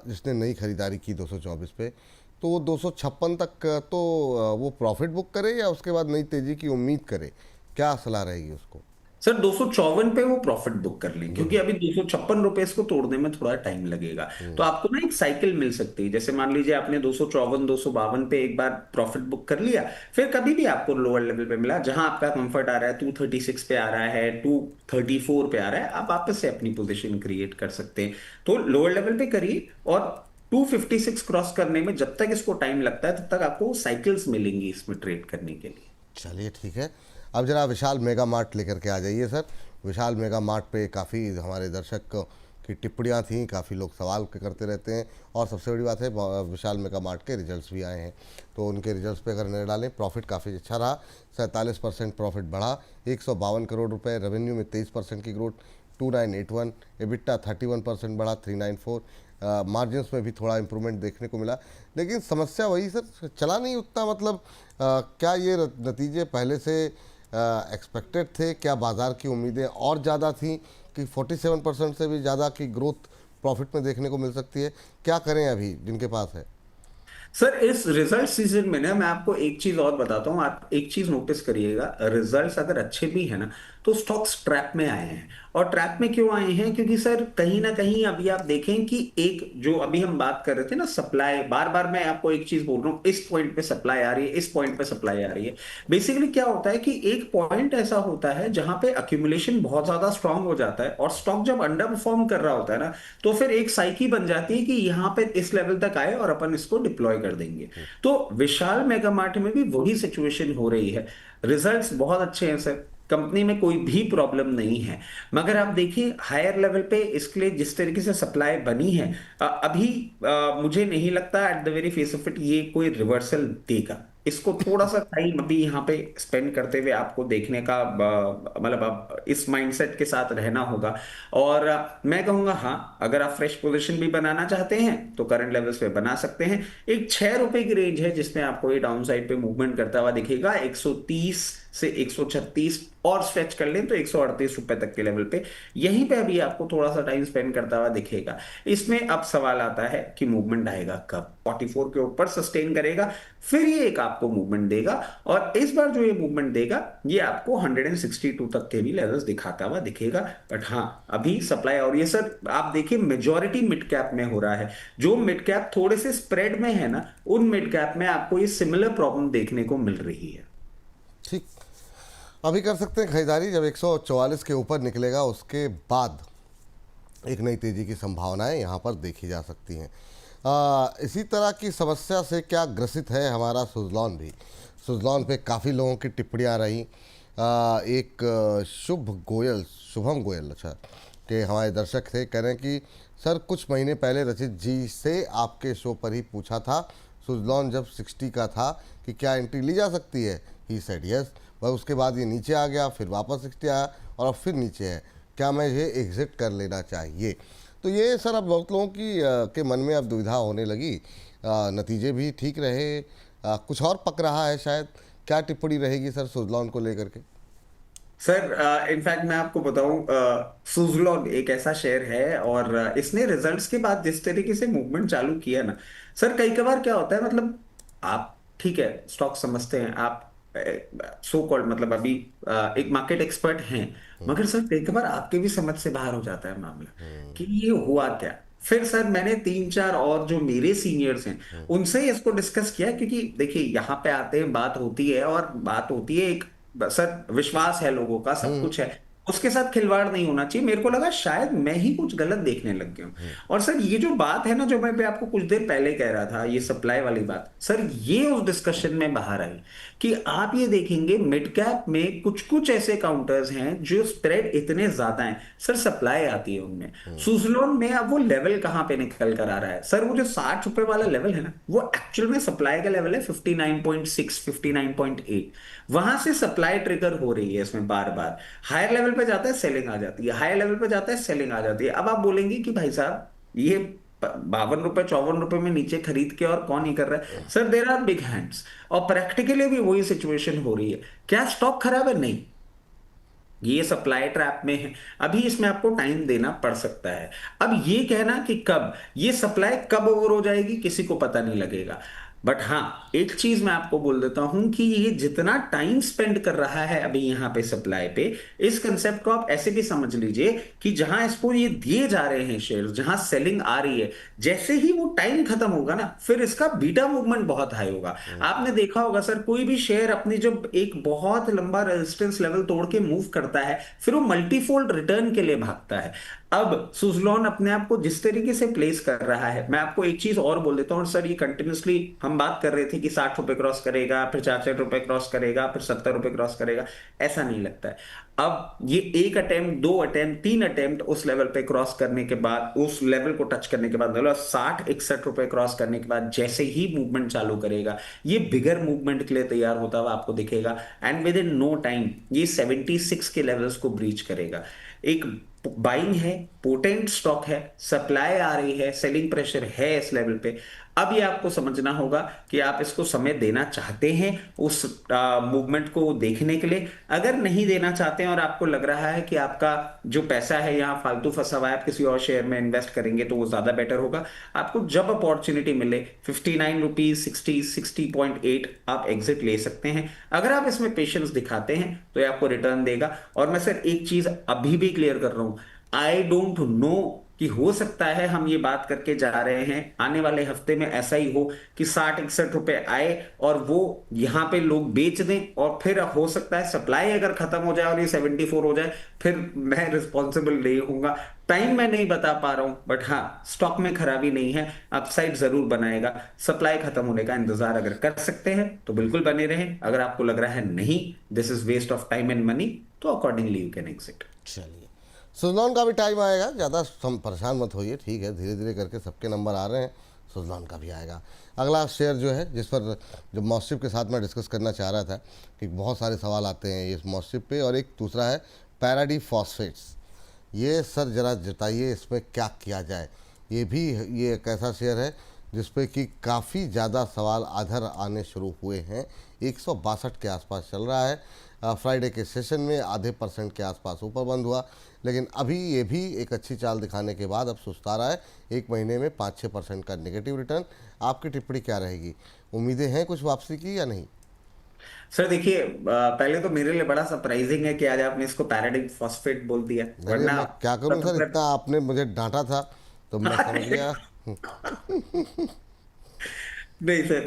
जिसने नई खरीदारी की 224 पे, तो वो 256 तक तो वो प्रॉफिट बुक करे या उसके बाद नई तेजी की उम्मीद करे, क्या सलाह रहेगी उसको? सर 254 पे वो प्रॉफिट बुक कर लें, क्योंकि अभी 256 रुपए इसको तोड़ने में थोड़ा टाइम लगेगा। तो आपको ना एक साइकिल मिल सकती है, जैसे मान लीजिए आपने 254 252 पे एक बार प्रॉफिट बुक कर लिया, फिर कभी भी आपको लोअर लेवल पे मिला जहां आपका कंफर्ट आ रहा है, 236 पे आ रहा है, 234 पे आ रहा है, आप वापस से अपनी पोजीशन क्रिएट कर सकते हैं। तो लोअर लेवल पे करिए, और 256 क्रॉस करने में जब तक इसको टाइम लगता है तब तक आपको साइकिल्स मिलेंगी इसमें ट्रेड करने के लिए। चलिए ठीक है, अब जरा विशाल मेगा मार्ट लेकर के आ जाइए सर। विशाल मेगा मार्ट पे काफ़ी हमारे दर्शक की टिप्पणियाँ थीं, काफ़ी लोग सवाल करते रहते हैं, और सबसे बड़ी बात है विशाल मेगा मार्ट के रिजल्ट्स भी आए हैं, तो उनके रिजल्ट्स पे अगर नजर डालें, प्रॉफिट काफ़ी अच्छा रहा, 47% प्रॉफिट बढ़ा, 152 करोड़ रुपए, रेवेन्यू में 23% की ग्रोथ, 2981, एबिटा 31% बढ़ा, 394, मार्जिन्स में भी थोड़ा इंप्रूवमेंट देखने को मिला। लेकिन समस्या वही सर, चला नहीं उतना, मतलब क्या ये नतीजे पहले से एक्सपेक्टेड थे? क्या बाजार की उम्मीदें और ज़्यादा थी कि 47% से भी ज़्यादा की ग्रोथ प्रॉफिट में देखने को मिल सकती है? क्या करें अभी जिनके पास है? सर इस रिजल्ट सीजन में ना मैं आपको एक चीज और बताता हूँ, आप एक चीज नोटिस करिएगा, रिजल्ट्स अगर अच्छे भी है ना तो स्टॉक्स ट्रैप में आए हैं। और ट्रैप में क्यों आए हैं? क्योंकि सर कहीं ना कहीं अभी आप देखें कि एक जो अभी हम बात कर रहे थे ना, सप्लाई, बार बार मैं आपको एक चीज बोल रहा हूँ, इस पॉइंट पे सप्लाई आ रही है, इस पॉइंट पे सप्लाई आ रही है। बेसिकली क्या होता है कि एक पॉइंट ऐसा होता है जहां पे अक्यूमुलेशन बहुत ज्यादा स्ट्रांग हो जाता है, और स्टॉक जब अंडर परफॉर्म कर रहा होता है ना, तो फिर एक साइकी बन जाती है कि यहाँ पे इस लेवल तक आए और अपन इसको डिप्लॉय कर देंगे। तो विशाल मेगा मार्ट में भी वही सिचुएशन हो रही है। रिजल्ट्स बहुत अच्छे हैं सर, कंपनी में कोई भी प्रॉब्लम नहीं है, मगर आप देखिए हायर लेवल पे इसके लिए जिस तरीके से सप्लाई बनी है, अभी मुझे नहीं लगता at the very face of it ये कोई रिवर्सल देगा। इसको थोड़ा सा टाइम अभी यहाँ पे स्पेंड करते हुए आपको देखने का मतलब आप इस माइंडसेट के साथ रहना होगा। और मैं कहूंगा हाँ, अगर आप फ्रेश पोजीशन भी बनाना चाहते हैं तो करंट लेवल्स पे बना सकते हैं। एक 6 रुपए की रेंज है जिसमें आपको ये डाउन साइड पे मूवमेंट करता हुआ दिखेगा, 130 से 136, और स्ट्रेच कर लें तो 138 रुपए तक के लेवल पे, यहीं पे अभी आपको थोड़ा सा टाइम स्पेंड करता हुआ दिखेगा। इसमें अब सवाल आता है कि मूवमेंट आएगा कब, 44 के ऊपर सस्टेन करेगा, फिर ये एक आपको मूवमेंट देगा, और इस बार जो ये मूवमेंट देगा ये आपको 162 तक के भी लेवल्स दिखाता हुआ दिखेगा। बट हाँ, अभी सप्लाई, और ये सर आप देखिए मेजॉरिटी मिड कैप में हो रहा है, जो मिड कैप थोड़े से स्प्रेड में है ना, उन मिड कैप में आपको ये सिमिलर प्रॉब्लम देखने को मिल रही है। ठीक, अभी कर सकते हैं खरीदारी। जब 144 के ऊपर निकलेगा उसके बाद एक नई तेज़ी की संभावनाएं यहाँ पर देखी जा सकती हैं। इसी तरह की समस्या से क्या ग्रसित है हमारा सुज़लॉन भी? सुज़लॉन पे काफ़ी लोगों की टिप्पणियाँ रहीं। एक शुभम गोयल, अच्छा, के हमारे दर्शक थे, कह रहे हैं कि सर कुछ महीने पहले रचित जी से आपके शो पर ही पूछा था, सुज़लॉन जब 60 का था, कि क्या एंट्री ली जा सकती है? ही सेड यस, पर उसके बाद ये नीचे आ गया, फिर वापस 60 आया और अब फिर नीचे है। क्या मैं ये एग्ज़िट कर लेना चाहिए? तो ये सर अब बहुत लोगों के मन में अब दुविधा होने लगी। नतीजे भी ठीक रहे, कुछ और पक रहा है शायद। क्या टिप्पणी रहेगी सर सुज़लॉन को लेकर के? सर इनफैक्ट मैं आपको बताऊं, सुज़लॉन एक ऐसा शेयर है, और इसने रिजल्ट्स के बाद जिस तरीके से मूवमेंट चालू किया ना, सर कई कबार क्या होता है, मतलब आप ठीक है स्टॉक समझते हैं, आप सो कॉल्ड मतलब अभी एक मार्केट एक्सपर्ट हैं, मगर सर कई कबार आपके भी समझ से बाहर हो जाता है मामला कि ये हुआ क्या। फिर सर मैंने 3 4 और जो मेरे सीनियर्स हैं उनसे इसको डिस्कस किया, क्योंकि देखिए यहाँ पे आते हैं, बात होती है, और बात होती है एक, सर विश्वास है लोगों का, सब कुछ है, उसके साथ खिलवाड़ नहीं होना चाहिए। मेरे को लगा शायद मैं ही कुछ गलत देखने लग गया हूं। और सर ये जो बात है ना, जो मैं भी आपको कुछ देर पहले कह रहा था, ये सप्लाई वाली बात, सर ये उस डिस्कशन में बाहर आई कि आप ये देखेंगे मिड कैप में कुछ कुछ ऐसे काउंटर्स हैं जो स्प्रेड इतने ज्यादा हैं, सर सप्लाई आती है उनमें। सुजलोन में अब वो लेवल कहां पे निकल कर आ रहा है सर, वो जो 60 रुपए वाला लेवल है ना, वो एक्चुअल में सप्लाई का लेवल है 59.6, 59.8, वहां से सप्लाई ट्रिगर हो रही है इसमें बार बार। हायर लेवल पे जाता है सेलिंग आ जाती है, हायर लेवल पे जाता है सेलिंग आ जाती है। अब आप बोलेंगे कि भाई साहब ये 52 रुपए 54 रुपए में नीचे खरीद के और कौन ही कर रहा है? Sir there are big hands, और प्रैक्टिकली भी वही सिचुएशन हो रही है। क्या स्टॉक खराब है? नहीं, ये सप्लाई ट्रैप में है, अभी इसमें आपको टाइम देना पड़ सकता है। अब ये कहना कि कब ये सप्लाई कब ओवर हो जाएगी किसी को पता नहीं लगेगा। बट हाँ, एक चीज मैं आपको बोल देता हूं कि ये जितना टाइम स्पेंड कर रहा है अभी यहाँ पे सप्लाई पे, इस कंसेप्ट को आप ऐसे भी समझ लीजिए कि जहां इसको ये दिए जा रहे हैं शेयर, जहां सेलिंग आ रही है, जैसे ही वो टाइम खत्म होगा ना, फिर इसका बीटा मूवमेंट बहुत हाई होगा। आपने देखा होगा सर, कोई भी शेयर अपनी जब एक बहुत लंबा रेजिस्टेंस लेवल तोड़ के मूव करता है, फिर वो मल्टीफोल्ड रिटर्न के लिए भागता है। अब सुजलॉन अपने आप को जिस तरीके से प्लेस कर रहा है, मैं आपको एक चीज और बोल देता हूँ सर, ये कंटिन्यूसली हम बात कर रहे थे कि 60 रुपए क्रॉस करेगा, फिर 4 4 रुपए क्रॉस करेगा, फिर 70 रुपए क्रॉस करेगा, ऐसा नहीं लगता है। अब ये एक अटेम्प्ट, 2 अटेम्प्ट, 3 अटेम्प्ट उस लेवल पे क्रॉस करने के बाद, उस लेवल को टच करने के बाद, मतलब 60 61 रुपए क्रॉस करने के बाद जैसे ही मूवमेंट चालू करेगा, ये बिगर मूवमेंट के लिए तैयार होता हुआ आपको दिखेगा, and within no time ये 76 के लेवल्स को ब्रीच करेगा। एक बाइंग है, पोटेंट स्टॉक है, सप्लाई आ रही है, सेलिंग प्रेशर है इस लेवल पे। अब ये आपको समझना होगा कि आप इसको समय देना चाहते हैं उस मूवमेंट को देखने के लिए। अगर नहीं देना चाहते हैं और आपको लग रहा है कि आपका जो पैसा है यहाँ फालतू फंसा हुआ है, आप किसी और शेयर में इन्वेस्ट करेंगे तो वो ज्यादा बेटर होगा। आपको जब अपॉर्चुनिटी मिले 59 रुपीज 60 60.8 आप एग्जिट ले सकते हैं। अगर आप इसमें पेशेंस दिखाते हैं तो ये आपको रिटर्न देगा। और मैं सर एक चीज अभी भी क्लियर कर रहा हूं, आई डोंट नो कि हो सकता है हम ये बात करके जा रहे हैं आने वाले हफ्ते में ऐसा ही हो कि 60 61 रुपए आए और वो यहाँ पे लोग बेच दें, और फिर हो सकता है सप्लाई अगर खत्म हो जाए और ये 74 हो जाए, फिर मैं रिस्पॉन्सिबल नहीं होऊंगा। टाइम मैं नहीं बता पा रहा हूं, बट हाँ स्टॉक में खराबी नहीं है, अपसाइड जरूर बनाएगा। सप्लाई खत्म होने का इंतजार अगर कर सकते हैं तो बिल्कुल बने रहें। अगर आपको लग रहा है नहीं, this is waste of time and money, तो अकॉर्डिंगली यू कैन एग्जिट। चलिए, सुजलॉन का भी टाइम आएगा, ज़्यादा परेशान मत होइए, ठीक है, धीरे धीरे करके सबके नंबर आ रहे हैं, सुजलॉन का भी आएगा। अगला शेयर जो है जिस पर जो मॉस्टिप के साथ मैं डिस्कस करना चाह रहा था कि बहुत सारे सवाल आते हैं इस मॉस्टिप पे, और एक दूसरा है पैराडी फॉस्फेट्स। ये सर ज़रा जताइए इसमें क्या किया जाए। ये एक ऐसा शेयर है जिस पे कि काफ़ी ज़्यादा सवाल आधर आने शुरू हुए हैं। 162 के आसपास चल रहा है। फ्राइडे के सेशन में आधे % के आसपास ऊपर बंद हुआ, लेकिन अभी ये भी एक अच्छी चाल दिखाने के बाद अब सुस्ता रहा है। एक महीने में 5-6% का नेगेटिव रिटर्न। आपकी टिप्पणी क्या रहेगी? उम्मीदें हैं कुछ वापसी की या नहीं? सर देखिए, पहले तो मेरे लिए बड़ा सरप्राइजिंग है कि आज आपने इसको पैराडाइम फॉस्फेट बोल दिया, अरे वरना मैं क्या करूं सर, इतना आपने मुझे डांटा था तो मैं समझ गया। नहीं सर,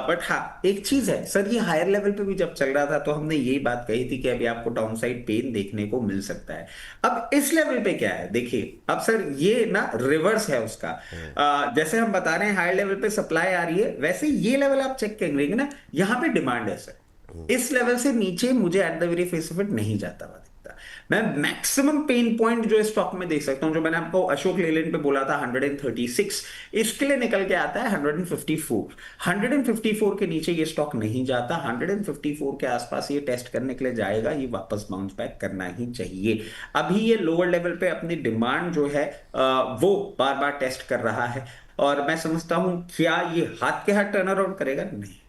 बट हाँ एक चीज है सर, ये हायर लेवल पे भी जब चल रहा था तो हमने यही बात कही थी कि अभी आपको डाउन साइड पेन देखने को मिल सकता है। अब इस लेवल पे क्या है देखिए, अब सर ये ना रिवर्स है उसका। जैसे हम बता रहे हैं हायर लेवल पे सप्लाई आ रही है, वैसे ये लेवल आप चेक करेंगे ना, यहाँ पे डिमांड है सर। इस लेवल से नीचे मुझे at the very face of it नहीं जाता हुआ दिखता। मैं मैक्सिमम पेन पॉइंट जो स्टॉक में देख सकता हूं, जो मैंने आपको अशोक लेलैंड पे बोला था 136, इसके लिए निकल के आता है 154। 154 के नीचे ये स्टॉक नहीं जाता। 154 के आसपास ये टेस्ट करने के लिए जाएगा, ये वापस बाउंस बैक करना ही चाहिए। अभी ये लोअर लेवल पे अपनी डिमांड जो है वो बार बार टेस्ट कर रहा है, और मैं समझता हूं क्या ये हाथ के हाथ टर्न अराउंड करेगा, नहीं।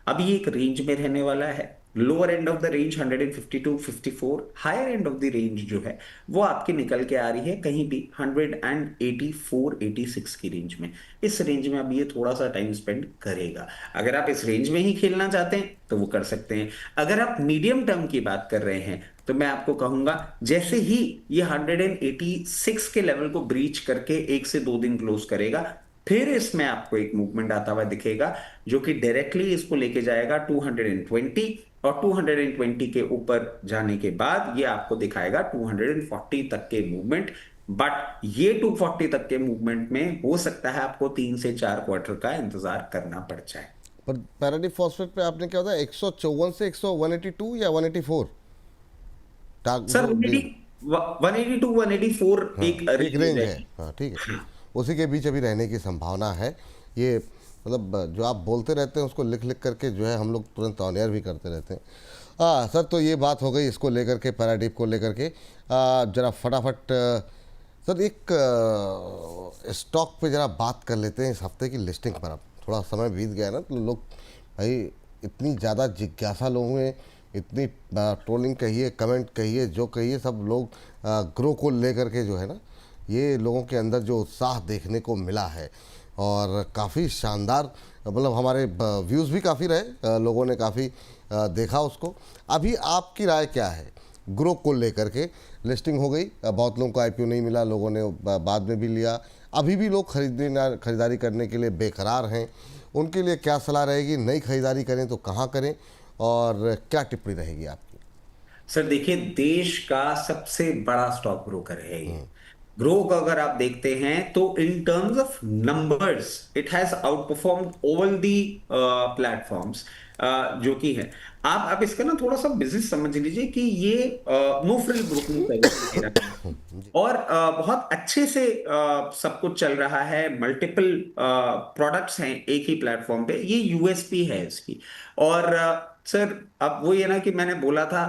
अभी ये एक रेंज में रहने वाला है। Lower end of the range 152 54, higher end of the range जो है वो आपकी निकल के आ रही है कहीं भी 184 86 की रेंज में। इस रेंज में अब ये थोड़ा सा टाइम स्पेंड करेगा। अगर आप इस रेंज में ही खेलना चाहते हैं तो वो कर सकते हैं। अगर आप मीडियम टर्म की बात कर रहे हैं तो मैं आपको कहूंगा जैसे ही ये 186 के लेवल को ब्रीच करके 1 से 2 दिन क्लोज करेगा, फिर इसमें आपको एक मूवमेंट आता हुआ दिखेगा जो कि डायरेक्टली इसको लेके जाएगा 220, और 220 के ऊपर जाने के बाद ये आपको दिखाएगा 240 तक के मूवमेंट। बट ये 240 तक के मूवमेंट में हो सकता है आपको 3 से 4 क्वार्टर का इंतजार करना पड़ जाए। पर पैराडी फॉस्फेट पे आपने क्या होता है, 154 से 182 या 184 टाग सर जो 180 182 184 हाँ एक एक रेंज रेंज है, है। हाँ ठीक है, उसी के बीच अभी रहने की संभावना है। ये मतलब जो आप बोलते रहते हैं उसको लिख लिख करके जो है हम लोग तुरंत ऑन एयर भी करते रहते हैं। सर तो ये बात हो गई इसको लेकर के, पैराडीप को लेकर के। जरा फटाफट सर एक स्टॉक पे जरा बात कर लेते हैं इस हफ्ते की लिस्टिंग पर। अब थोड़ा समय बीत गया ना तो लोग भाई इतनी ज़्यादा जिज्ञासा लोगों में, इतनी ट्रोलिंग कहिए, कमेंट कहिए, जो कहिए, सब लोग ग्रो को लेकर के जो है ना, ये लोगों के अंदर जो उत्साह देखने को मिला है और काफ़ी शानदार, मतलब हमारे व्यूज़ भी काफ़ी रहे, लोगों ने काफ़ी देखा उसको। अभी आपकी राय क्या है ग्रो को लेकर के? लिस्टिंग हो गई, बहुत लोगों को आईपीओ नहीं मिला, लोगों ने बाद में भी लिया, अभी भी लोग खरीदारी करने के लिए बेकरार हैं। उनके लिए क्या सलाह रहेगी? नई खरीदारी करें तो कहाँ करें, और क्या टिप्पणी रहेगी आपकी? सर देखिए, देश का सबसे बड़ा स्टॉक ब्रोकर है ये। ग्रो का अगर आप देखते हैं तो in terms of numbers it has out performed all the platforms जो कि है। आप इसका ना थोड़ा सा बिजनेस समझ लीजिए कि ये नो फ्रिल ब्रोकिंग सर्विस दे रहा है, और बहुत अच्छे से सब कुछ चल रहा है। मल्टीपल प्रोडक्ट्स हैं एक ही प्लेटफॉर्म पे, ये यूएसपी है इसकी। और सर अब वो ये ना कि मैंने बोला था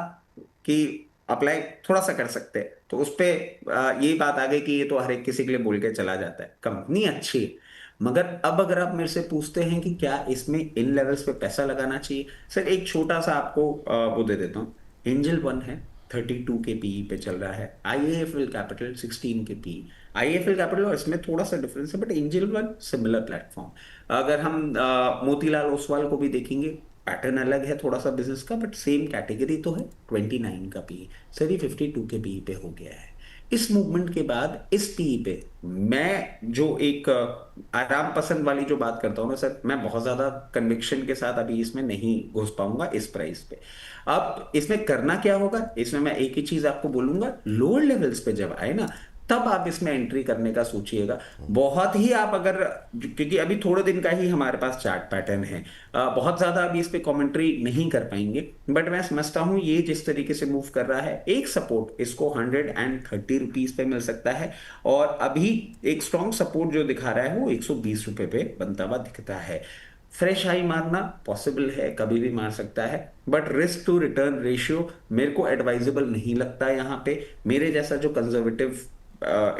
कि अप्लाई थोड़ा सा कर सकते हैं, तो उस पे यही बात आ गई कि ये तो हर एक किसी के लिए बोल के चला जाता है। कंपनी अच्छी है, मगर अब अगर आप मेरे से पूछते हैं कि क्या इसमें इन लेवल्स पे पैसा लगाना चाहिए, सर एक छोटा सा आपको वो दे देता हूँ। एंजल वन है, 32 के पीई पे चल रहा है। आईएफएल कैपिटल 16 के पीई। आईएफएल कैपिटल और इसमें थोड़ा सा डिफरेंस है, but angel one similar platform. अगर हम मोतीलाल ओसवाल को भी देखेंगे, पैटर्न अलग है थोड़ा सा बिजनेस का, बट सेम कैटेगरी तो है। 29 का पी, सर ये 52 के पी पे हो गया है। इस मूवमेंट के बाद इस पी पे मैं जो एक आराम पसंद वाली जो बात करता हूँ ना सर, मैं बहुत ज्यादा कन्विक्शन के साथ अभी इसमें नहीं घुस पाऊंगा इस प्राइस पे। अब इसमें करना क्या होगा, इसमें मैं एक ही चीज आपको बोलूंगा, लोअर लेवल्स पे जब आए ना, तब आप इसमें एंट्री करने का सोचिएगा। बहुत ही आप अगर, क्योंकि अभी थोड़े दिन का ही हमारे पास चार्ट पैटर्न है, बहुत ज्यादा अभी इस पे कमेंट्री नहीं कर पाएंगे, बट मैं समझता हूं ये जिस तरीके से मूव कर रहा है, एक सपोर्ट इसको 130 रुपीज पे मिल सकता है। और अभी एक स्ट्रॉन्ग सपोर्ट जो दिखा रहा है वो 120 रुपए पे बनता हुआ दिखता है। फ्रेश हाई मारना पॉसिबल है, कभी भी मार सकता है, but risk to return ratio मेरे को एडवाइजेबल नहीं लगता यहाँ पे। मेरे जैसा जो कंजर्वेटिव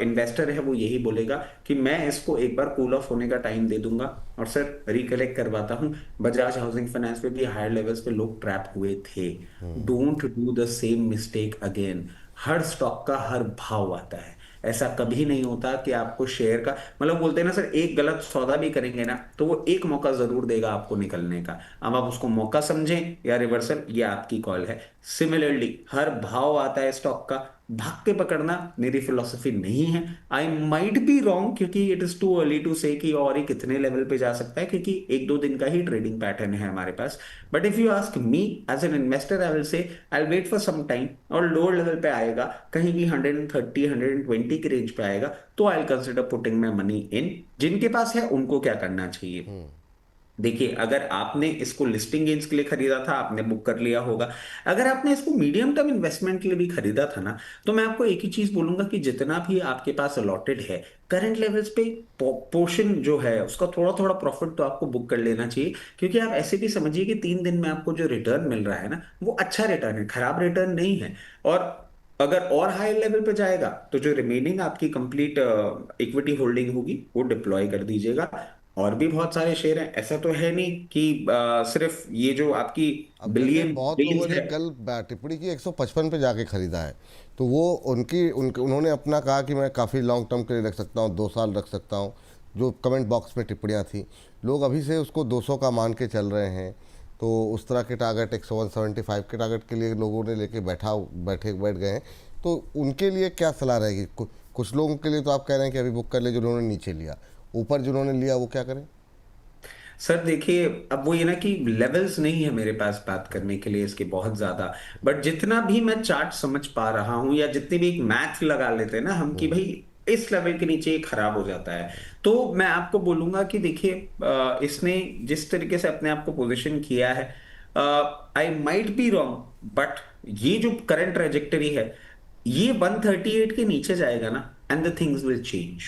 इन्वेस्टर है वो यही बोलेगा कि मैं इसको एक बार कूल ऑफ होने का टाइम दे दूंगा। और सर रिकलेक्ट करवाता हूं, बजाज हाउसिंग फाइनेंस पे भी हायर लेवल्स पे लोग ट्रैप हुए थे। Don't do the same mistake again. Her stock का हर भाव आता है, ऐसा कभी नहीं होता कि आपको शेयर का, मतलब बोलते हैं ना सर, एक गलत सौदा भी करेंगे ना तो वो एक मौका जरूर देगा आपको निकलने का। अब आप उसको मौका समझें या रिवर्सल, ये आपकी कॉल है। सिमिलरली हर भाव आता है स्टॉक का, भाग के पकड़ना मेरी फिलॉसफी नहीं है। आई माइट बी रॉन्ग, क्योंकि it is too early to say कि और ये कितने लेवल पे जा सकता है, क्योंकि एक दो दिन का ही ट्रेडिंग पैटर्न है हमारे पास। But if you ask me as an investor, I will say I wait for some time, और लोअर लेवल पे आएगा कहीं भी 130 120 के रेंज पे आएगा, तो I will consider putting my money in. जिनके पास है उनको क्या करना चाहिए, देखिए अगर आपने इसको लिस्टिंग गेन्स के लिए खरीदा था, आपने बुक कर लिया होगा। अगर आपने इसको मीडियम टर्म इन्वेस्टमेंट के लिए भी खरीदा था ना, तो मैं आपको एक ही चीज बोलूंगा कि जितना भी आपके पास अलॉटेड है करंट लेवल्स पे, पोर्शन जो है उसका थोड़ा थोड़ा प्रॉफिट तो आपको बुक कर लेना चाहिए। क्योंकि आप ऐसे भी समझिए कि 3 दिन में आपको जो रिटर्न मिल रहा है ना, वो अच्छा रिटर्न है, खराब रिटर्न नहीं है। और अगर और हाई लेवल पे जाएगा तो जो रिमेनिंग आपकी कंप्लीट इक्विटी होल्डिंग होगी वो डिप्लॉय कर दीजिएगा। और भी बहुत सारे शेयर हैं, ऐसा तो है नहीं कि सिर्फ ये जो आपकी अब जैसे बिलियन बहुत लोगों बिलियंस ने है। कल टिप्पणी की 155 पे जाके खरीदा है, तो वो उन्होंने अपना कहा कि मैं काफ़ी लॉन्ग टर्म के लिए रख सकता हूँ, 2 साल रख सकता हूँ। जो कमेंट बॉक्स में टिप्पणियाँ थी, लोग अभी से उसको 200 का मान के चल रहे हैं। तो उस तरह के टारगेट 175 के टारगेट के लिए लोगों ने लेके बैठ गए हैं। तो उनके लिए क्या सलाह रहेगी? कुछ लोगों के लिए तो आप कह रहे हैं कि अभी बुक कर ले, जिन्होंने नीचे लिया। ऊपर जिन्होंने लिया वो क्या करें? सर देखिए, अब वो ये ना कि लेवल्स नहीं है मेरे पास बात करने के लिए इसके बहुत ज्यादा, बट जितना भी मैं चार्ट समझ पा रहा हूं, या जितनी भी एक मैथ लगा लेते हैं ना हम कि भाई इस लेवल के नीचे ये खराब हो जाता है, तो मैं आपको बोलूंगा कि देखिए इसने जिस तरीके से अपने आप को पोजीशन किया है, I might be wrong, but ये जो करंट ट्रेजेक्टरी है, ये 138 के नीचे जाएगा ना, and the things will change,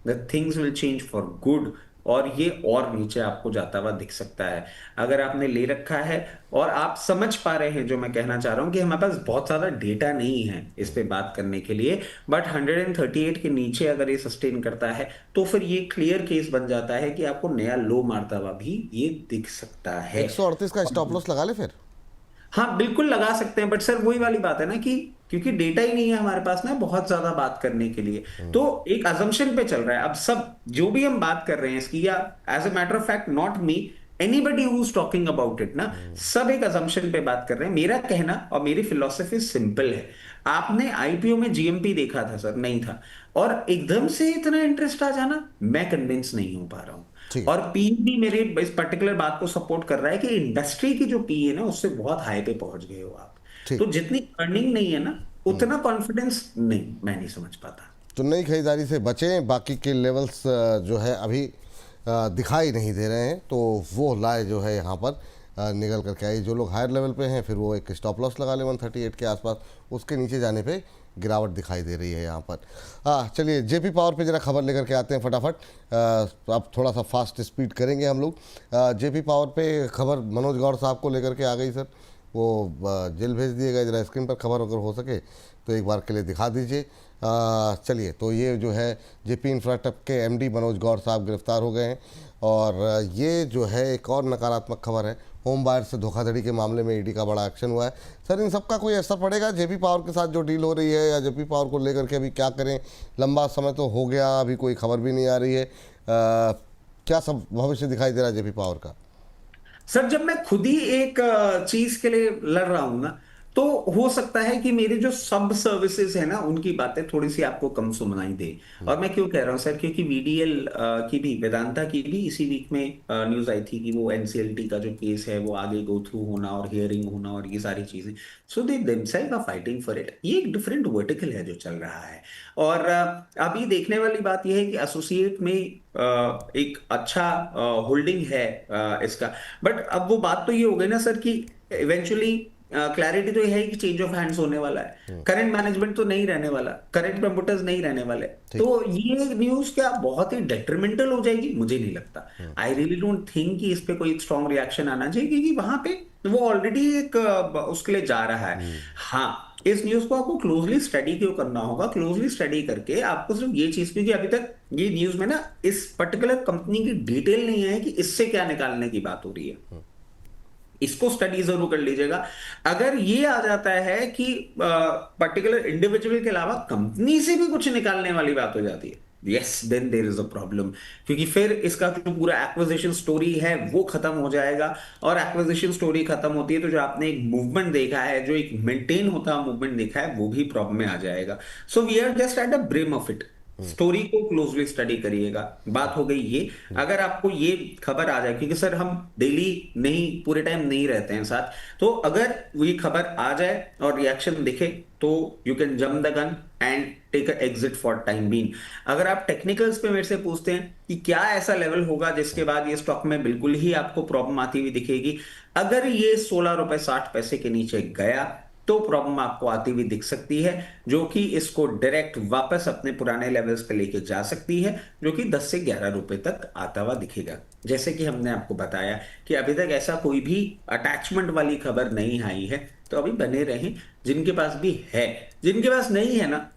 the things will change for good. और ये और नीचे आपको जाता हुआ दिख सकता है। अगर आपने ले रखा है और आप समझ पा रहे हैं जो मैं कहना चाह रहा हूं, कि हमारे पास बहुत ज्यादा डेटा नहीं है इस पे बात करने के लिए, बट 138 के नीचे अगर ये सस्टेन करता है तो फिर ये क्लियर केस बन जाता है कि आपको नया लो मारता हुआ भी ये दिख सकता है। 138 का स्टॉप लॉस लगा ले फिर। हाँ बिल्कुल लगा सकते हैं, बट सर वही वाली बात है ना कि क्योंकि डेटा ही नहीं है हमारे पास ना बहुत ज्यादा बात करने के लिए, तो एक अजम्पशन पे चल रहा है। अब सब जो भी हम बात कर रहे हैं इसकी, या as a matter of fact not me, anybody who is talking about it ना, सब एक अजम्पशन पे बात कर रहे हैं। मेरा कहना और मेरी फिलॉसफी सिंपल है। आपने आईपीओ में जीएमपी देखा था सर? नहीं था। और एकदम से इतना इंटरेस्ट आ जाना, मैं कन्विंस नहीं हो पा रहा हूं। ठीक है। और पी भी मेरे इस पर्टिकुलर बात को सपोर्ट कर रहा है कि इंडस्ट्री की जो पी है ना, उससे बहुत हाई पे पहुंच गए हो आप। तो ठीक। जितनी अर्निंग नहीं है ना, उतना कॉन्फिडेंस नहीं, मैं नहीं समझ पाता। तो नई खरीदारी से बचें। बाकी के लेवल्स जो है अभी दिखाई नहीं दे रहे हैं, तो वो लाए जो है यहाँ पर निकल करके आई। जो लोग हायर लेवल पे हैं फिर वो एक स्टॉप लॉस लगा ले 138 के आसपास। उसके नीचे जाने पे गिरावट दिखाई दे रही है यहाँ पर। चलिए जेपी पावर पे ज़रा खबर लेकर के आते हैं फटाफट। अब थोड़ा सा फास्ट स्पीड करेंगे हम लोग। जेपी पावर पे खबर मनोज गौर साहब को लेकर के आ गई सर। वो जेल भेज दिए गए। जरा स्क्रीन पर खबर अगर हो सके तो एक बार के लिए दिखा दीजिए। चलिए, तो ये जो है जेपी इंफ्राटेक के एमडी मनोज गौर साहब गिरफ्तार हो गए हैं। और ये जो है एक और नकारात्मक खबर है, होम बायर से धोखाधड़ी के मामले में ईडी का बड़ा एक्शन हुआ है। सर, इन सबका कोई असर पड़ेगा जेपी पावर के साथ जो डील हो रही है, या जेपी पावर को लेकर के अभी क्या करें? लंबा समय तो हो गया, अभी कोई खबर भी नहीं आ रही है। क्या सब भविष्य दिखाई दे रहा है जेपी पावर का? सर, जब मैं खुद ही एक चीज के लिए लड़ रहा हूं ना, तो हो सकता है कि मेरे जो सब सर्विसेज है ना, उनकी बातें थोड़ी सी आपको कम सुनाई दे। और मैं क्यों कह रहा हूं सर, क्योंकि वीडीएल की भी, वेदांता की भी इसी वीक में न्यूज आई थी कि वो एनसीएलटी का जो केस है वो आगे गो थ्रू होना और हियरिंग होना और ये सारी चीजें। So they themselves are fighting for it. ये एक डिफरेंट वर्टिकल है जो चल रहा है। और अभी देखने वाली बात यह है कि एसोसिएट में एक अच्छा होल्डिंग है इसका। बट अब वो बात तो ये हो गई ना सर कि इवेंचुअली क्लैरिटी तो ये है कि चेंज ऑफ हैंड्स होने वाला है। करंट मैनेजमेंट तो नहीं रहने वाला, करंट प्रमोटर्स नहीं रहने वाले। तो ठीक। ये न्यूज क्या बहुत ही डेट्रीमेंटल हो जाएगी? मुझे नहीं लगता। आई रियली डोंट थिंक कि इस पे कोई स्ट्रॉन्ग रिएक्शन आना चाहिए, क्योंकि वहां पे वो ऑलरेडी एक उसके लिए जा रहा है। हाँ, इस न्यूज को आपको क्लोजली स्टडी क्यों करना होगा? क्लोजली स्टडी करके आपको सिर्फ ये चीज, क्योंकि अभी तक ये न्यूज में ना इस पर्टिकुलर कंपनी की डिटेल नहीं है कि इससे क्या निकालने की बात हो रही है। इसको स्टडी जरूर कर लीजिएगा। अगर ये आ जाता है कि पर्टिकुलर इंडिविजुअल के अलावा कंपनी से भी कुछ निकालने वाली बात हो जाती है, yes, then there is a problem. क्योंकि फिर इसका जो पूरा एक्विजिशन स्टोरी है वो खत्म हो जाएगा। और एक्विजिशन स्टोरी खत्म होती है तो जो आपने एक मूवमेंट देखा है, जो एक मेंटेन होता मूवमेंट देखा है, वो भी प्रॉब्लम में आ जाएगा। So we are just at the brim of it. Story को क्लोजली स्टडी करिएगा। बात हो गई ये। अगर आपको ये खबर आ जाए, क्योंकि सर हम डेली नहीं, पूरे टाइम नहीं रहते हैं साथ, तो अगर ये खबर आ जाए और रिएक्शन दिखे तो you can jump the gun and take a exit for time being. अगर आप टेक्निकल्स पे मेरे से पूछते हैं कि क्या ऐसा लेवल होगा जिसके बाद ये स्टॉक में बिल्कुल ही आपको प्रॉब्लम आती हुई दिखेगी, अगर ये 16 रुपए 60 पैसे के नीचे गया तो प्रॉब्लम आपको आती हुई दिख सकती है, जो कि इसको डायरेक्ट वापस अपने पुराने लेवल्स पे लेके जा सकती है, जो कि 10 से 11 रुपए तक आता हुआ दिखेगा। जैसे कि हमने आपको बताया कि अभी तक ऐसा कोई भी अटैचमेंट वाली खबर नहीं आई है, तो अभी बने रहें। जिनके पास भी है, जिनके पास नहीं है ना,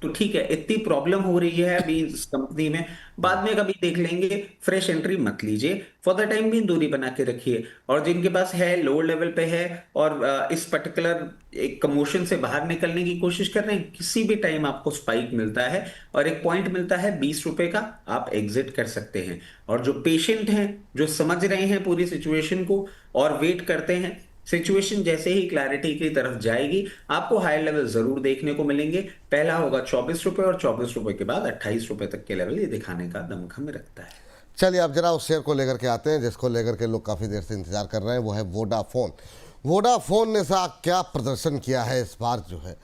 तो ठीक है, इतनी प्रॉब्लम हो रही है अभी इस कंपनी में, बाद में कभी देख लेंगे। फ्रेश एंट्री मत लीजिए, फॉर द टाइम भी दूरी बना के रखिए। और जिनके पास है, लोअर लेवल पे है और इस पर्टिकुलर एक कमोशन से बाहर निकलने की कोशिश कर रहे हैं, किसी भी टाइम आपको स्पाइक मिलता है और एक पॉइंट मिलता है 20 रुपए का, आप एग्जिट कर सकते हैं। और जो पेशेंट हैं, जो समझ रहे हैं पूरी सिचुएशन को और वेट करते हैं, सिचुएशन जैसे ही क्लैरिटी की तरफ जाएगी, आपको हायर लेवल जरूर देखने को मिलेंगे। पहला होगा 24 रुपए और 24 रुपए के बाद 28 रुपए तक के लेवल ये दिखाने का दमखम रखता है। चलिए, अब जरा उस शेयर को लेकर के आते हैं जिसको लेकर के लोग काफ़ी देर से इंतजार कर रहे हैं, वो है वोडाफोन। वोडाफोन ने सा क्या प्रदर्शन किया है इस बार जो है,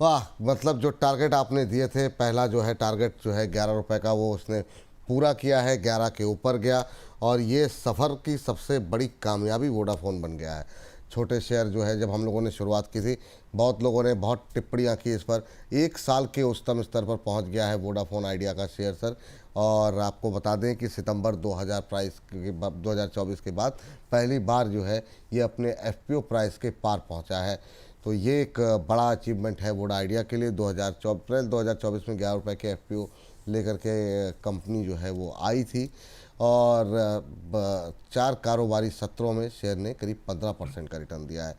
वाह! मतलब जो टारगेट आपने दिए थे, पहला जो है टारगेट जो है 11 रुपये का, वो उसने पूरा किया है, 11 के ऊपर गया। और ये सफ़र की सबसे बड़ी कामयाबी वोडाफोन बन गया है। छोटे शेयर जो है, जब हम लोगों ने शुरुआत की थी, बहुत लोगों ने बहुत टिप्पणियाँ की इस पर। 1 साल के उच्चतम स्तर पर पहुंच गया है वोडाफोन आइडिया का शेयर सर। और आपको बता दें कि सितंबर 2024 के बाद पहली बार जो है ये अपने एफपीओ प्राइस के पार पहुंचा है। तो ये एक बड़ा अचीवमेंट है वोडा आइडिया के लिए। 2024 में 11 रुपये के एफपीओ लेकर के कंपनी जो है वो आई थी। और 4 कारोबारी सत्रों में शेयर ने करीब 15% का रिटर्न दिया है।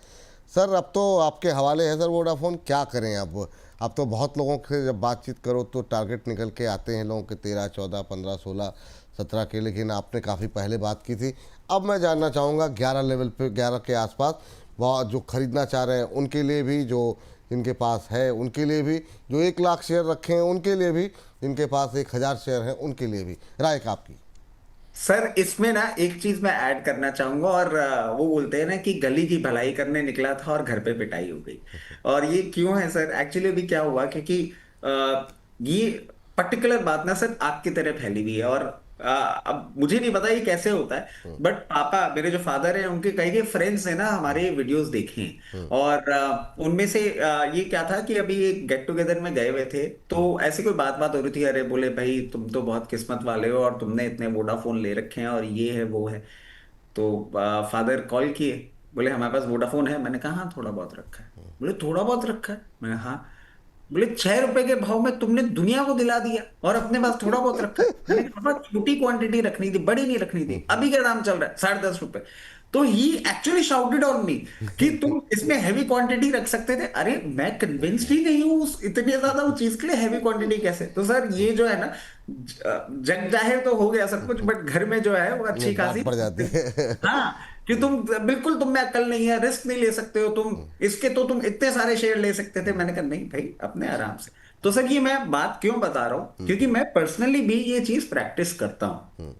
सर, अब तो आपके हवाले है सर वोडाफोन, क्या करें अब तो बहुत लोगों से जब बातचीत करो तो टारगेट निकल के आते हैं लोगों के 13, 14, 15, 16, 17 के, लेकिन आपने काफ़ी पहले बात की थी। अब मैं जानना चाहूँगा 11 लेवल पे, 11 के आसपास, वह जो खरीदना चाह रहे हैं उनके लिए भी, जो इनके पास है उनके लिए भी, जो 1 लाख शेयर रखे हैं उनके लिए भी, जिनके पास 1000 शेयर हैं उनके लिए भी, राय का आपकी? सर, इसमें ना एक चीज मैं ऐड करना चाहूंगा। और वो बोलते हैं ना कि गली की भलाई करने निकला था और घर पे पिटाई हो गई। और ये क्यों है सर? एक्चुअली अभी क्या हुआ, क्योंकि ये पर्टिकुलर बात ना सर आग की तरह फैली हुई है। और अब मुझे नहीं पता ये कैसे होता है, बट पापा, मेरे जो फादर हैं, उनके कई के फ्रेंड्स हैं ना, हमारे वीडियोस देखे हैं। और उनमें से ये क्या था कि अभी एक गेट टुगेदर में गए हुए थे, तो ऐसी कोई बात बात हो रही थी। अरे बोले, भाई तुम तो बहुत किस्मत वाले हो और तुमने इतने वोडाफोन ले रखे हैं और ये है वो है। तो फादर कॉल किए बोले हमारे पास वोडाफोन है। मैंने कहा हाँ थोड़ा बहुत रखा है। बोले थोड़ा बहुत रखा है। मैंने हाँ। बोले 6 रुपए के भाव में तुमने दुनिया को दिला दिया और अपने पास थोड़ा बहुत रखा है। मैंने कहा "हाँ, छोटी क्वांटिटी रखनी थी, बड़ी नहीं रखनी थी। अभी क्या दाम चल रहा है? 10.5 रुपए। तो ही एक्चुअली शाउटेड ऑन मी कि तुम इसमें हैवी क्वांटिटी रख सकते थे। अरे मैं कन्विंस्ड ही नहीं हूँ उस इतनी ज्यादा वो चीज के लिए हैवी क्वांटिटी कैसे। तो सर ये जो है ना, जग जाहिर तो हो गया सब कुछ, बट घर में जो है वो अच्छी डांट खासी। पड़ जाती है। हाँ, कि तुम बिल्कुल, तुम में अक्ल नहीं है, रिस्क नहीं ले सकते हो तुम इसके, तो तुम इतने सारे शेयर ले सकते थे। मैंने कहा नहीं भाई, अपने आराम से। तो सर ये मैं बात क्यों बता रहा हूं, क्योंकि मैं पर्सनली भी ये चीज प्रैक्टिस करता हूं।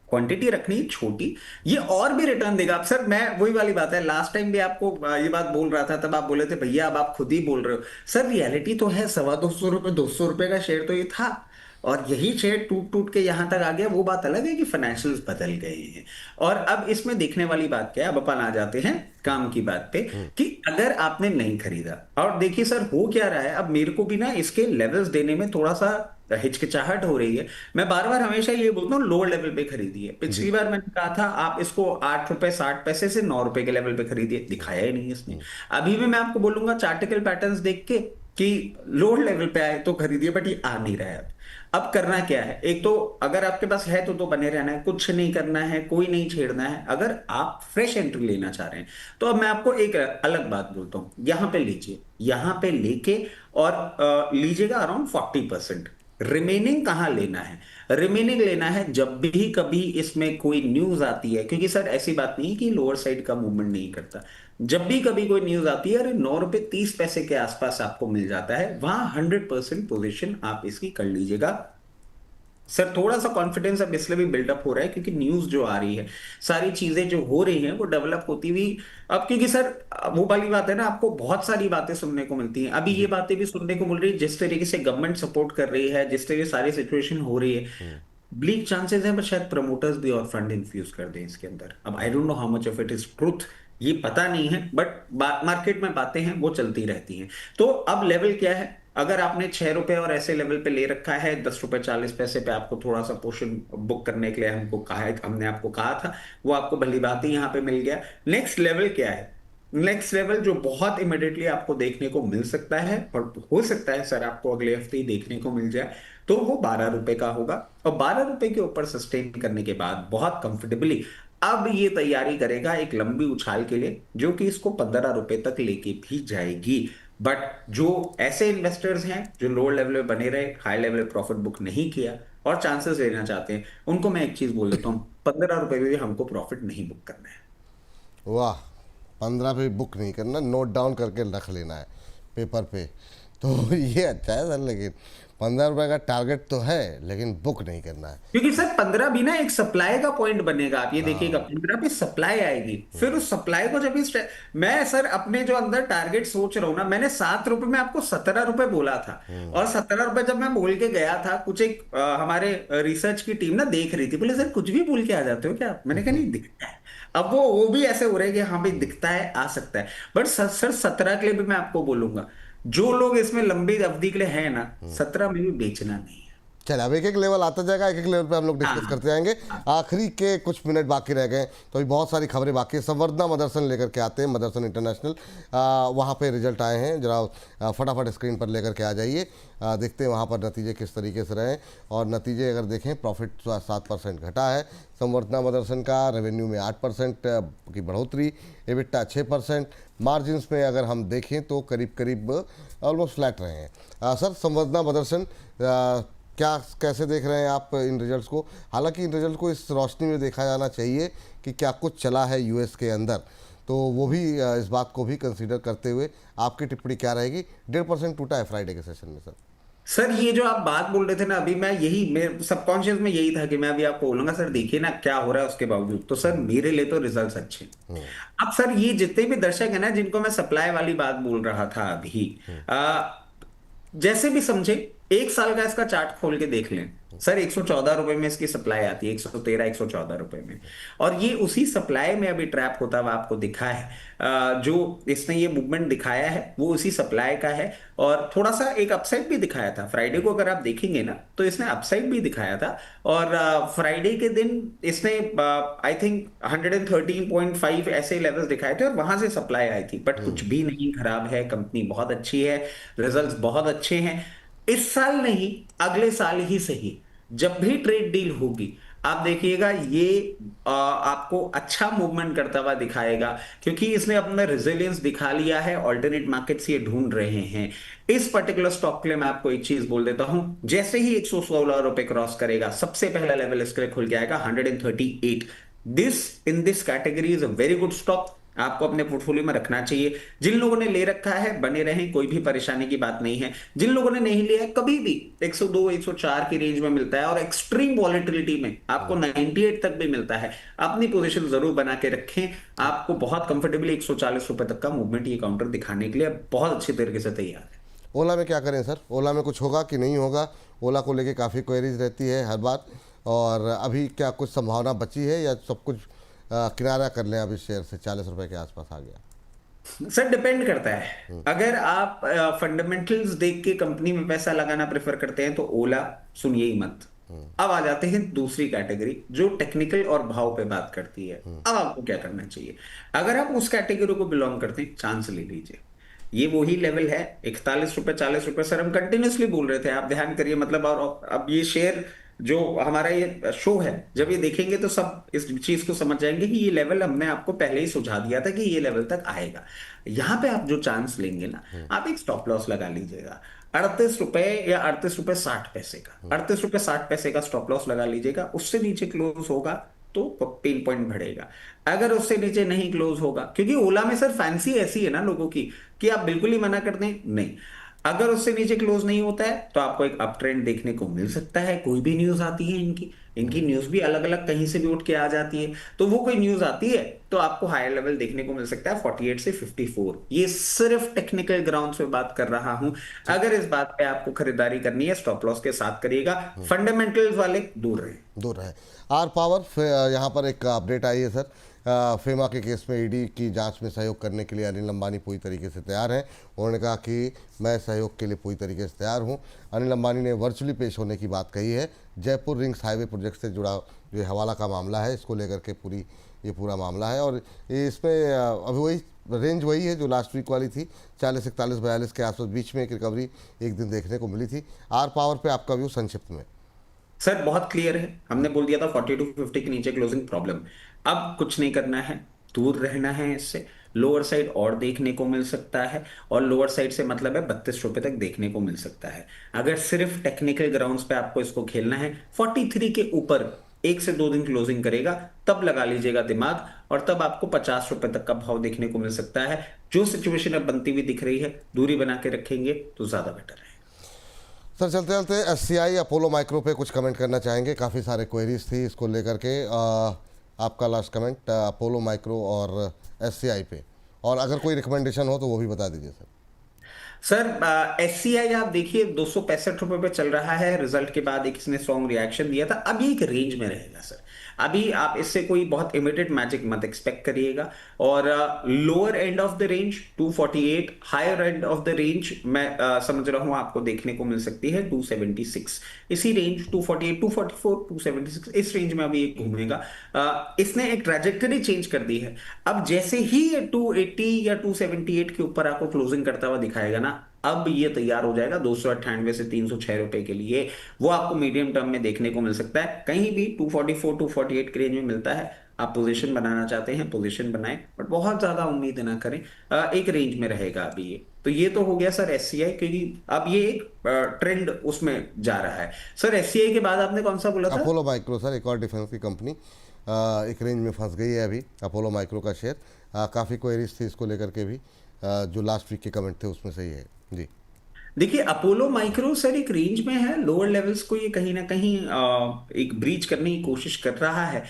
क्वांटिटी रखनी छोटी, ये और भी रिटर्न देगा। अब सर मैं वही वाली बात है, लास्ट टाइम भी आपको ये बात बोल रहा था, तब आप बोले थे भैया अब आप खुद ही बोल रहे हो। सर रियलिटी तो है, 250 रुपए 200 रुपए का शेयर तो ये था, और यही शेयर टूट टूट के यहां तक आ गया। वो बात अलग है कि फाइनेंशियल्स बदल गए हैं। और अब इसमें देखने वाली बात क्या है, अब अपन आ जाते हैं काम की बात पे, कि अगर आपने नहीं खरीदा, और देखिए सर हो क्या रहा है, अब मेरे को भी ना इसके लेवल्स देने में थोड़ा सा हिचकिचाहट हो रही है। मैं बार बार हमेशा ये बोलता हूँ लोअर लेवल पे खरीदिए। जी। पिछली बार मैंने कहा था आप इसको 8 रुपए 60 पैसे से 9 रुपए के लेवल पे खरीदिए, दिखाया ही नहीं इसने। अभी भी मैं आपको बोलूंगा चार्टिकल पैटर्न्स देख के कि लोअर लेवल पे आए तो खरीदिए, बट ये आ नहीं रहा है। अब करना क्या है, एक तो अगर आपके पास है तो बने रहना है, कुछ नहीं करना है, कोई नहीं छेड़ना है। अगर आप फ्रेश एंट्री लेना चाह रहे हैं तो अब मैं आपको एक अलग बात बोलता हूं, यहां पे लीजिए, यहां पे लेके और लीजिएगा अराउंड 40%। रिमेनिंग कहाँ लेना है? रिमेनिंग लेना है जब भी कभी इसमें कोई न्यूज आती है, क्योंकि सर ऐसी बात नहीं है कि लोअर साइड का मूवमेंट नहीं करता। जब भी कभी कोई न्यूज आती है, अरे 9 रुपए 30 पैसे के आसपास आपको मिल जाता है, वहां 100% पोजीशन आप इसकी कर लीजिएगा। सर थोड़ा सा कॉन्फिडेंस अब इसलिए भी बिल्डअप हो रहा है क्योंकि न्यूज जो आ रही है, सारी चीजें जो हो रही हैं वो डेवलप होती हुई। अब क्योंकि सर वो वाली बात है ना, आपको बहुत सारी बातें सुनने को मिलती हैं। अभी ये जी। बातें भी सुनने को मिल रही है, जिस तरीके से गवर्नमेंट सपोर्ट कर रही है, जिस तरीके से सारी सिचुएशन हो रही है, ब्लीक चांसेस हैं, बट शायद प्रमोटर्स भी और फंड इन्फ्यूज कर दें इसके अंदर। अब I don't know how much of it is truth, ये पता नहीं है, बट मार्केट में बातें हैं वो चलती रहती हैं। तो अब लेवल क्या है, अगर आपने 6 रुपए और ऐसे लेवल पे ले रखा है, 10 रुपए 40 पैसे पे आपको थोड़ा सा पोर्शन बुक करने के लिए हमको कहा है, हमने आपको कहा था, वो आपको भली बात ही यहाँ पे मिल गया। नेक्स्ट लेवल क्या है? नेक्स्ट लेवल जो बहुत इमिडिएटली आपको देखने को मिल सकता है, और हो सकता है सर आपको अगले हफ्ते ही देखने को मिल जाए, तो वो 12 रुपए का होगा। और 12 रुपए के ऊपर सस्टेन करने के बाद बहुत कंफर्टेबली अब ये तैयारी करेगा एक लंबी उछाल के लिए, जो कि इसको 15 रुपए तक लेके भी जाएगी। बट जो ऐसे इन्वेस्टर्स हैं जो लोअर लेवल पे बने रहे, हाई लेवल प्रॉफिट बुक नहीं किया और चांसेस लेना चाहते हैं, उनको मैं एक चीज बोल देता हूँ, 15 रुपए में भी हमको प्रॉफिट नहीं बुक करना है। वाह। 15 पे बुक नहीं करना, नोट डाउन करके रख लेना है पेपर पे। तो ये अच्छा है सर, लेकिन 15 रुपए का टारगेट तो है, लेकिन बुक नहीं करना है। क्योंकि सर 15 भी ना एक सप्लाई का पॉइंट बनेगा। आप ये देखिएगा, हाँ। 15 पे सप्लाई आएगी, फिर उस सप्लाई को जब मैं सर अपने जो अंदर टारगेट सोच रहा हूं ना, मैंने 7 रुपए में आपको 17 रुपए बोला था। और 17 रुपए जब मैं बोल के गया था, कुछ एक हमारे रिसर्च की टीम ना देख रही थी, बोले सर कुछ भी बोल के आ जाते हो क्या आप? मैंने कहा नहीं, दिखता है। अब वो भी ऐसे हो रहे हैं कि हाँ भाई दिखता है, आ सकता है। बट सर 17 के लिए भी मैं आपको बोलूंगा, जो लोग इसमें लंबी अवधि के लिए हैं ना, 17 में भी बेचना नहीं है। चलिए अब एक एक लेवल आता जाएगा, एक एक लेवल पे हम लोग डिस्कस हाँ करते जाएंगे। हाँ। आखिरी के कुछ मिनट बाकी रह गए, तो अभी बहुत सारी खबरें बाकी है। संवर्धना मदरसन लेकर के आते हैं, मदरसन इंटरनेशनल, वहाँ पे रिजल्ट आए हैं, जरा फटाफट स्क्रीन पर लेकर के आ जाइए। देखते हैं वहाँ पर नतीजे किस तरीके से रहे। और नतीजे अगर देखें, प्रॉफिट 7% घटा है संवर्धना मदरसन का, रेवेन्यू में 8% की बढ़ोतरी, एबिटा 6%, मार्जिन्स में अगर हम देखें तो करीब करीब ऑलमोस्ट फ्लैट रहे हैं। सर संवर्धना मदरसन क्या कैसे देख रहे हैं आप इन रिजल्ट्स को? हालांकि इन रिजल्ट को इस रोशनी में देखा जाना चाहिए कि क्या कुछ चला है यूएस के अंदर, तो वो भी इस बात को भी कंसीडर करते हुए आपकी टिप्पणी क्या रहेगी? 1.5% टूटा है फ्राइडे के सेशन में सर। सर ये जो आप बात बोल रहे थे ना, अभी मैं यही, मेरे सबकॉन्शियस में यही था कि मैं अभी आपको बोलूंगा सर देखिए ना क्या हो रहा है, उसके बावजूद तो सर मेरे लिए तो रिजल्ट्स अच्छे हैं। अब सर ये जितने भी दर्शक है ना, जिनको मैं सप्लाई वाली बात बोल रहा था अभी, जैसे भी समझे, 1 साल का इसका चार्ट खोल के देख लें, सर 114 रुपए में इसकी सप्लाई आती है, 113 114 रुपए में। और ये उसी सप्लाई में अभी ट्रैप होता हुआ आपको दिखा है। जो इसने ये मूवमेंट दिखाया है वो उसी सप्लाई का है। और थोड़ा सा एक अपसाइड भी दिखाया था फ्राइडे को, अगर आप देखेंगे ना तो इसने अपसाइड भी दिखाया था। और फ्राइडे के दिन इसने आई थिंक 113.5 ऐसे लेवल्स दिखाए थे और वहां से सप्लाई आई थी। बट कुछ भी नहीं खराब है, कंपनी बहुत अच्छी है, रिजल्ट्स बहुत अच्छे हैं। इस साल नहीं, अगले साल ही सही, जब भी ट्रेड डील होगी आप देखिएगा ये आपको अच्छा मूवमेंट करता हुआ दिखाएगा, क्योंकि इसने अपना रेजिलियंस दिखा लिया है। ऑल्टरनेट मार्केट्स ये ढूंढ रहे हैं। इस पर्टिकुलर स्टॉक के लिए मैं आपको एक चीज बोल देता हूं, जैसे ही 116 रुपए क्रॉस करेगा सबसे पहला लेवल इसके लिए खुल जाएगा 138। This in this category is a very good stock, आपको अपने पोर्टफोलियो में रखना चाहिए। जिन लोगों ने ले रखा है बने रहें, कोई भी परेशानी की बात नहीं है। जिन लोगों ने नहीं लिया है, कभी भी 102 104 की रेंज में मिलता है और एक्सट्रीम वॉलेटिलिटी में आपको 98 तक भी मिलता है, अपनी पोजीशन जरूर बना के रखें। आपको बहुत कंफर्टेबली 140 रुपए तक का मूवमेंट ये काउंटर दिखाने के लिए बहुत अच्छी तरीके से तैयार है। ओला में क्या करें सर? ओला में कुछ होगा कि नहीं होगा? ओला को लेके काफ़ी क्वेरीज रहती है हर बार, और अभी क्या कुछ संभावना बची है या सब कुछ किनारा कर लें? अभी शेयर से 40 रुपए के आसपास आ गया। सर डिपेंड करता है। अगर आप फंडामेंटल्स देख के कंपनी में पैसा लगाना प्रेफर करते हैं तो ओला सुनिए ही मत। अब आ जाते हैं दूसरी कैटेगरी जो टेक्निकल और भाव पे बात करती है। अब आपको क्या करना चाहिए? अगर आप उस कैटेगरी को बिलोंग करते हैं, चांस ले लीजिए। ये वही लेवल है 41 रुपए 40 रुपए। सर हम कंटिन्यूसली बोल रहे थे, आप ध्यान करिए। मतलब और अब ये शेयर जो हमारा ये शो है, जब ये देखेंगे तो सब इस चीज को समझ जाएंगे कि ये लेवल हमने आपको पहले ही सुझा दिया था कि ये लेवल तक आएगा। यहां पे आप जो चांस लेंगे ना, आप एक स्टॉप लॉस लगा लीजिएगा 38 रुपए या 38 रुपए 60 पैसे का। 38 रुपए 60 पैसे का स्टॉप लॉस लगा लीजिएगा। उससे नीचे क्लोज होगा तो पेन पॉइंट बढ़ेगा। अगर उससे नीचे नहीं क्लोज होगा, क्योंकि ओला में सर फैंसी ऐसी है ना लोगों की कि आप बिल्कुल ही मना कर दें, नहीं। अगर उससे नीचे क्लोज नहीं होता है तो आपको एक अप ट्रेंड देखने को मिल सकता है। कोई भी न्यूज आती है इनकी, इनकी न्यूज भी अलग अलग कहीं से भी उठ के आ जाती है। तो वो कोई न्यूज आती है तो आपको हायर लेवल देखने को मिल सकता है 48 से 54। ये सिर्फ टेक्निकल ग्राउंड पे बात कर रहा हूं। अगर इस बात पे आपको खरीदारी करनी है, स्टॉप लॉस के साथ करिएगा। फंडामेंटल्स वाले दूर रहे, दूर रहे। आर पावर यहाँ पर एक अपडेट आई है सर। फेमा के केस में ईडी की जांच में सहयोग करने के लिए अनिल अंबानी पूरी तरीके से तैयार हैं। उन्होंने कहा कि मैं सहयोग के लिए पूरी तरीके से तैयार हूं। अनिल अंबानी ने वर्चुअली पेश होने की बात कही है। जयपुर रिंग्स हाईवे प्रोजेक्ट से जुड़ा जो हवाला का मामला है, इसको लेकर के पूरा मामला है। और इसमें अभी वही रेंज वही है जो लास्ट वीक वाली थी, 40 41 42 के आसपास। बीच में एक रिकवरी एक दिन देखने को मिली थी। आर पावर पे आपका व्यू संक्षिप्त में? सर बहुत क्लियर है, हमने बोल दिया था 42 50 के नीचे क्लोजिंग प्रॉब्लम। अब कुछ नहीं करना है, दूर रहना है इससे। लोअर साइड और देखने को मिल सकता है, और लोअर साइड से मतलब है 32 रुपए तक देखने को मिल सकता है। अगर सिर्फ टेक्निकल ग्राउंड्स पे आपको इसको खेलना है, 43 के ऊपर 1 से 2 दिन क्लोजिंग करेगा तब लगा लीजिएगा दिमाग, और तब आपको 50 रुपए तक का भाव देखने को मिल सकता है। जो सिचुएशन अब बनती हुई दिख रही है, दूरी बना के रखेंगे तो ज्यादा बेटर है। सर चलते चलते SCI अपोलो माइक्रो पे कुछ कमेंट करना चाहेंगे? काफ़ी सारे क्वेरीज थी इसको लेकर के। आपका लास्ट कमेंट अपोलो माइक्रो और SCI पे, और अगर कोई रिकमेंडेशन हो तो वो भी बता दीजिए सर। सर SCI आप देखिए 265 रुपए पे चल रहा है। रिजल्ट के बाद एक इसने स्ट्रॉन्ग रिएक्शन दिया था। अभी एक रेंज में रहेगा सर। अभी आप इससे कोई बहुत इमीडिएट मैजिक मत एक्सपेक्ट करिएगा। और lower end of the range 248, higher end of the range मैं समझ रहा हूं आपको देखने को मिल सकती है 276। इसी रेंज 248 244 276 इस रेंज में अभी ये घूमेगा। इसने एक ट्रैजेक्टरी चेंज कर दी है। अब जैसे ही ये 280 या 278 के ऊपर आपको क्लोजिंग करता हुआ दिखाएगा ना, अब ये तैयार हो जाएगा 298 से 306 रुपए के लिए। वो आपको मीडियम टर्म में देखने को मिल सकता है। कहीं भी 244 248 के रेंज में मिलता है। आप पोजीशन बनाना चाहते हैं पोजीशन बनाएं, बट बहुत ज्यादा उम्मीद ना करें। एक रेंज में रहेगा अभी ये। तो ये तो हो गया सर SCI, क्योंकि अब ये एक ट्रेंड उसमें जा रहा है। सर SCI के बाद आपने कौन सा बोला था? अपोलो माइक्रो सर, एक और डिफेंस की कंपनी एक रेंज में फंस गई है अभी अपोलो माइक्रो का शेयर। काफ़ी क्वेरीज थी इसको लेकर के भी, जो लास्ट वीक के कमेंट थे उसमें से ही है जी। देखिए अपोलो माइक्रो सर एक रेंज में है, लोअर लेवल्स को ये कहीं ना कहीं एक ब्रीच करने की कोशिश कर रहा है।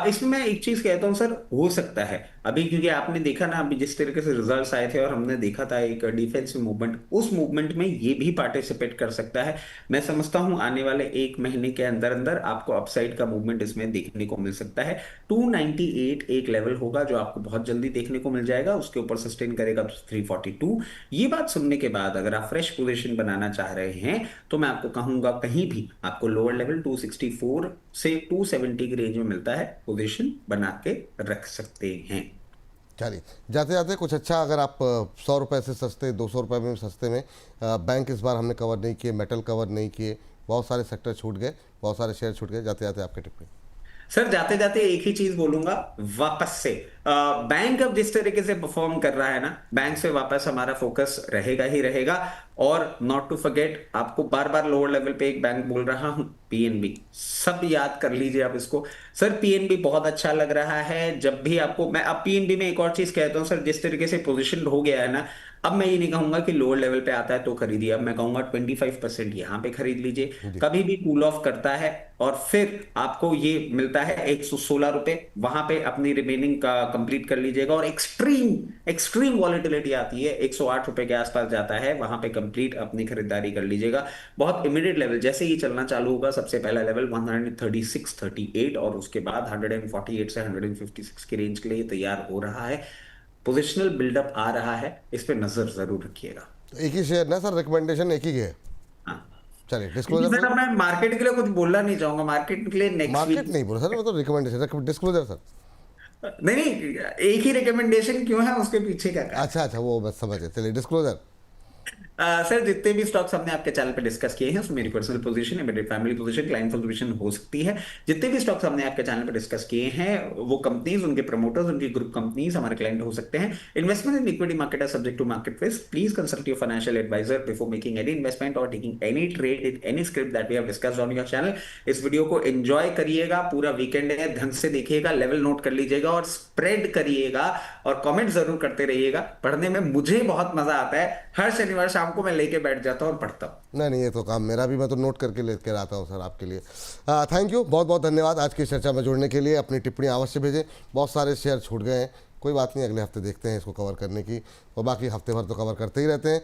इसमें मैं एक चीज कहता हूँ सर, हो सकता है अभी, क्योंकि आपने देखा ना अभी जिस तरीके से रिजल्ट्स आए थे और हमने देखा था एक डिफेंसिव मूवमेंट, उस मूवमेंट में ये भी पार्टिसिपेट कर सकता है। मैं समझता हूँ आने वाले एक महीने के अंदर अंदर आपको अपसाइड का मूवमेंट इसमें देखने को मिल सकता है। 298 एक लेवल होगा जो आपको बहुत जल्दी देखने को मिल जाएगा, उसके ऊपर सस्टेन करेगा तो 342। ये बात सुनने के बाद अगर आप फ्रेश पोजीशन बनाना चाह रहे हैं तो मैं आपको कहूंगा कहीं भी आपको लोअर लेवल 264 से 270 की रेंज में मिलता है, पोजीशन बना के रख सकते हैं। चलिए, जाते जाते कुछ अच्छा, अगर आप 100 रुपये से सस्ते, 200 रुपये में सस्ते में बैंक इस बार हमने कवर नहीं किए, मेटल कवर नहीं किए, बहुत सारे सेक्टर छूट गए, बहुत सारे शेयर छूट गए, जाते जाते आपके टिप्पणी। सर जाते जाते एक ही चीज बोलूंगा वापस से, बैंक अब जिस तरीके से परफॉर्म कर रहा है ना, बैंक से वापस हमारा फोकस रहेगा ही रहेगा। और नॉट टू फॉरगेट, आपको बार बार लोअर लेवल पे एक बैंक बोल रहा हूं, पीएनबी, सब याद कर लीजिए आप इसको। सर पीएनबी बहुत अच्छा लग रहा है, जब भी आपको मैं अब पीएनबी में एक और चीज कहता हूं सर, जिस तरीके से पोजिशन हो गया है ना, अब मैं ये नहीं कहूंगा कि लोअर लेवल पे आता है तो खरीदिए, अब मैं कहूंगा 25% यहाँ पे खरीद लीजिए। जी। कभी भी कूल ऑफ करता है और फिर आपको ये मिलता है 116 रुपए, वहां पे अपनी रिमेनिंग का कंप्लीट कर लीजिएगा। और एक्सट्रीम एक्सट्रीम वॉलेटिलिटी आती है, 108 रुपए के आसपास जाता है, वहां पे कंप्लीट अपनी खरीदारी कर लीजिएगा। बहुत इमीडिएट लेवल जैसे ही चलना चालू होगा, सबसे पहला लेवल 136.38 और उसके बाद 148 से 156 की रेंज के लिए तैयार हो रहा है। पोजिशनल बिल्डअप आ रहा है, इस पे नजर जरूर रखिएगा। तो एक ही शेयर ना सर, रिकमेंडेशन एक ही है। हाँ, चलिए, क्योंकि डिस्क्लोजर सर सर। अब मैं मार्केट के लिए कुछ बोलना नहीं चाहूंगा, मार्केट के लिए नेक्स्ट मार्केट वीक। नहीं बोला सर, मतलब रिकमेंडेशन, डिस्क्लोजर सर। नहीं नहीं, एक ही रिकमेंडेशन क्यों है उसके पीछे का कारण। अच्छा अच्छा, वो बस समझ गए, चलिए डिस्क्लोजर। सर जितने भी स्टॉक्स हमने आपके चैनल पे डिस्कस किए हैं उसमें मेरी पर्सनल पोजीशन है, मेरी फैमिली पोजीशन, क्लाइंट पोजीशन हो सकती है। जितने भी स्टॉक्स हमने आपके चैनल पे डिस्कस किए हैं वो कंपनीज, उनके प्रमोटर्स, उनकी ग्रुप कंपनीज हमारे क्लाइंट हो सकते हैं। इन्वेस्टमेंट इन इक्विटी मार्केट है subject to market risk. Please consult your financial advisor before making any investment और taking any trade in any script that we have discussed on your channel. इस video को enjoy करिएगा, पूरा weekend है, ढंग से देखिएगा, लेवल नोट कर लीजिएगा और स्प्रेड करिएगा और कमेंट जरूर करते रहिएगा। पढ़ने में मुझे बहुत मजा आता है, हर शनिवार शाम को मैं लेके बैठ जाता हूँ और पढ़ता हूँ। नहीं नहीं, ये तो काम मेरा भी, मैं तो नोट करके लेकर आता हूँ सर आपके लिए। थैंक यू, बहुत बहुत धन्यवाद आज की चर्चा में जुड़ने के लिए। अपनी टिप्पणी अवश्य भेजें, बहुत सारे शेयर छूट गए हैं, कोई बात नहीं, अगले हफ्ते देखते हैं इसको कवर करने की, और बाकी हफ्ते भर तो कवर करते ही रहते हैं।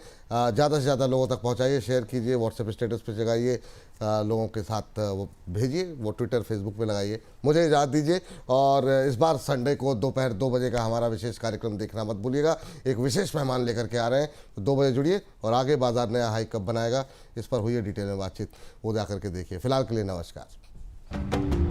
ज़्यादा से ज़्यादा लोगों तक पहुँचाइए, शेयर कीजिए, व्हाट्सएप स्टेटस पे जगाइए, लोगों के साथ वो भेजिए, वो ट्विटर फेसबुक पे लगाइए। मुझे इजाज़त दीजिए, और इस बार संडे को दोपहर 2 बजे का हमारा विशेष कार्यक्रम देखना मत भूलिएगा। एक विशेष मेहमान लेकर के आ रहे हैं, तो 2 बजे जुड़िए, और आगे बाजार नया हाई कब बनाएगा इस पर हुई है डिटेल में बातचीत, वो जा करके देखिए। फिलहाल के लिए नमस्कार।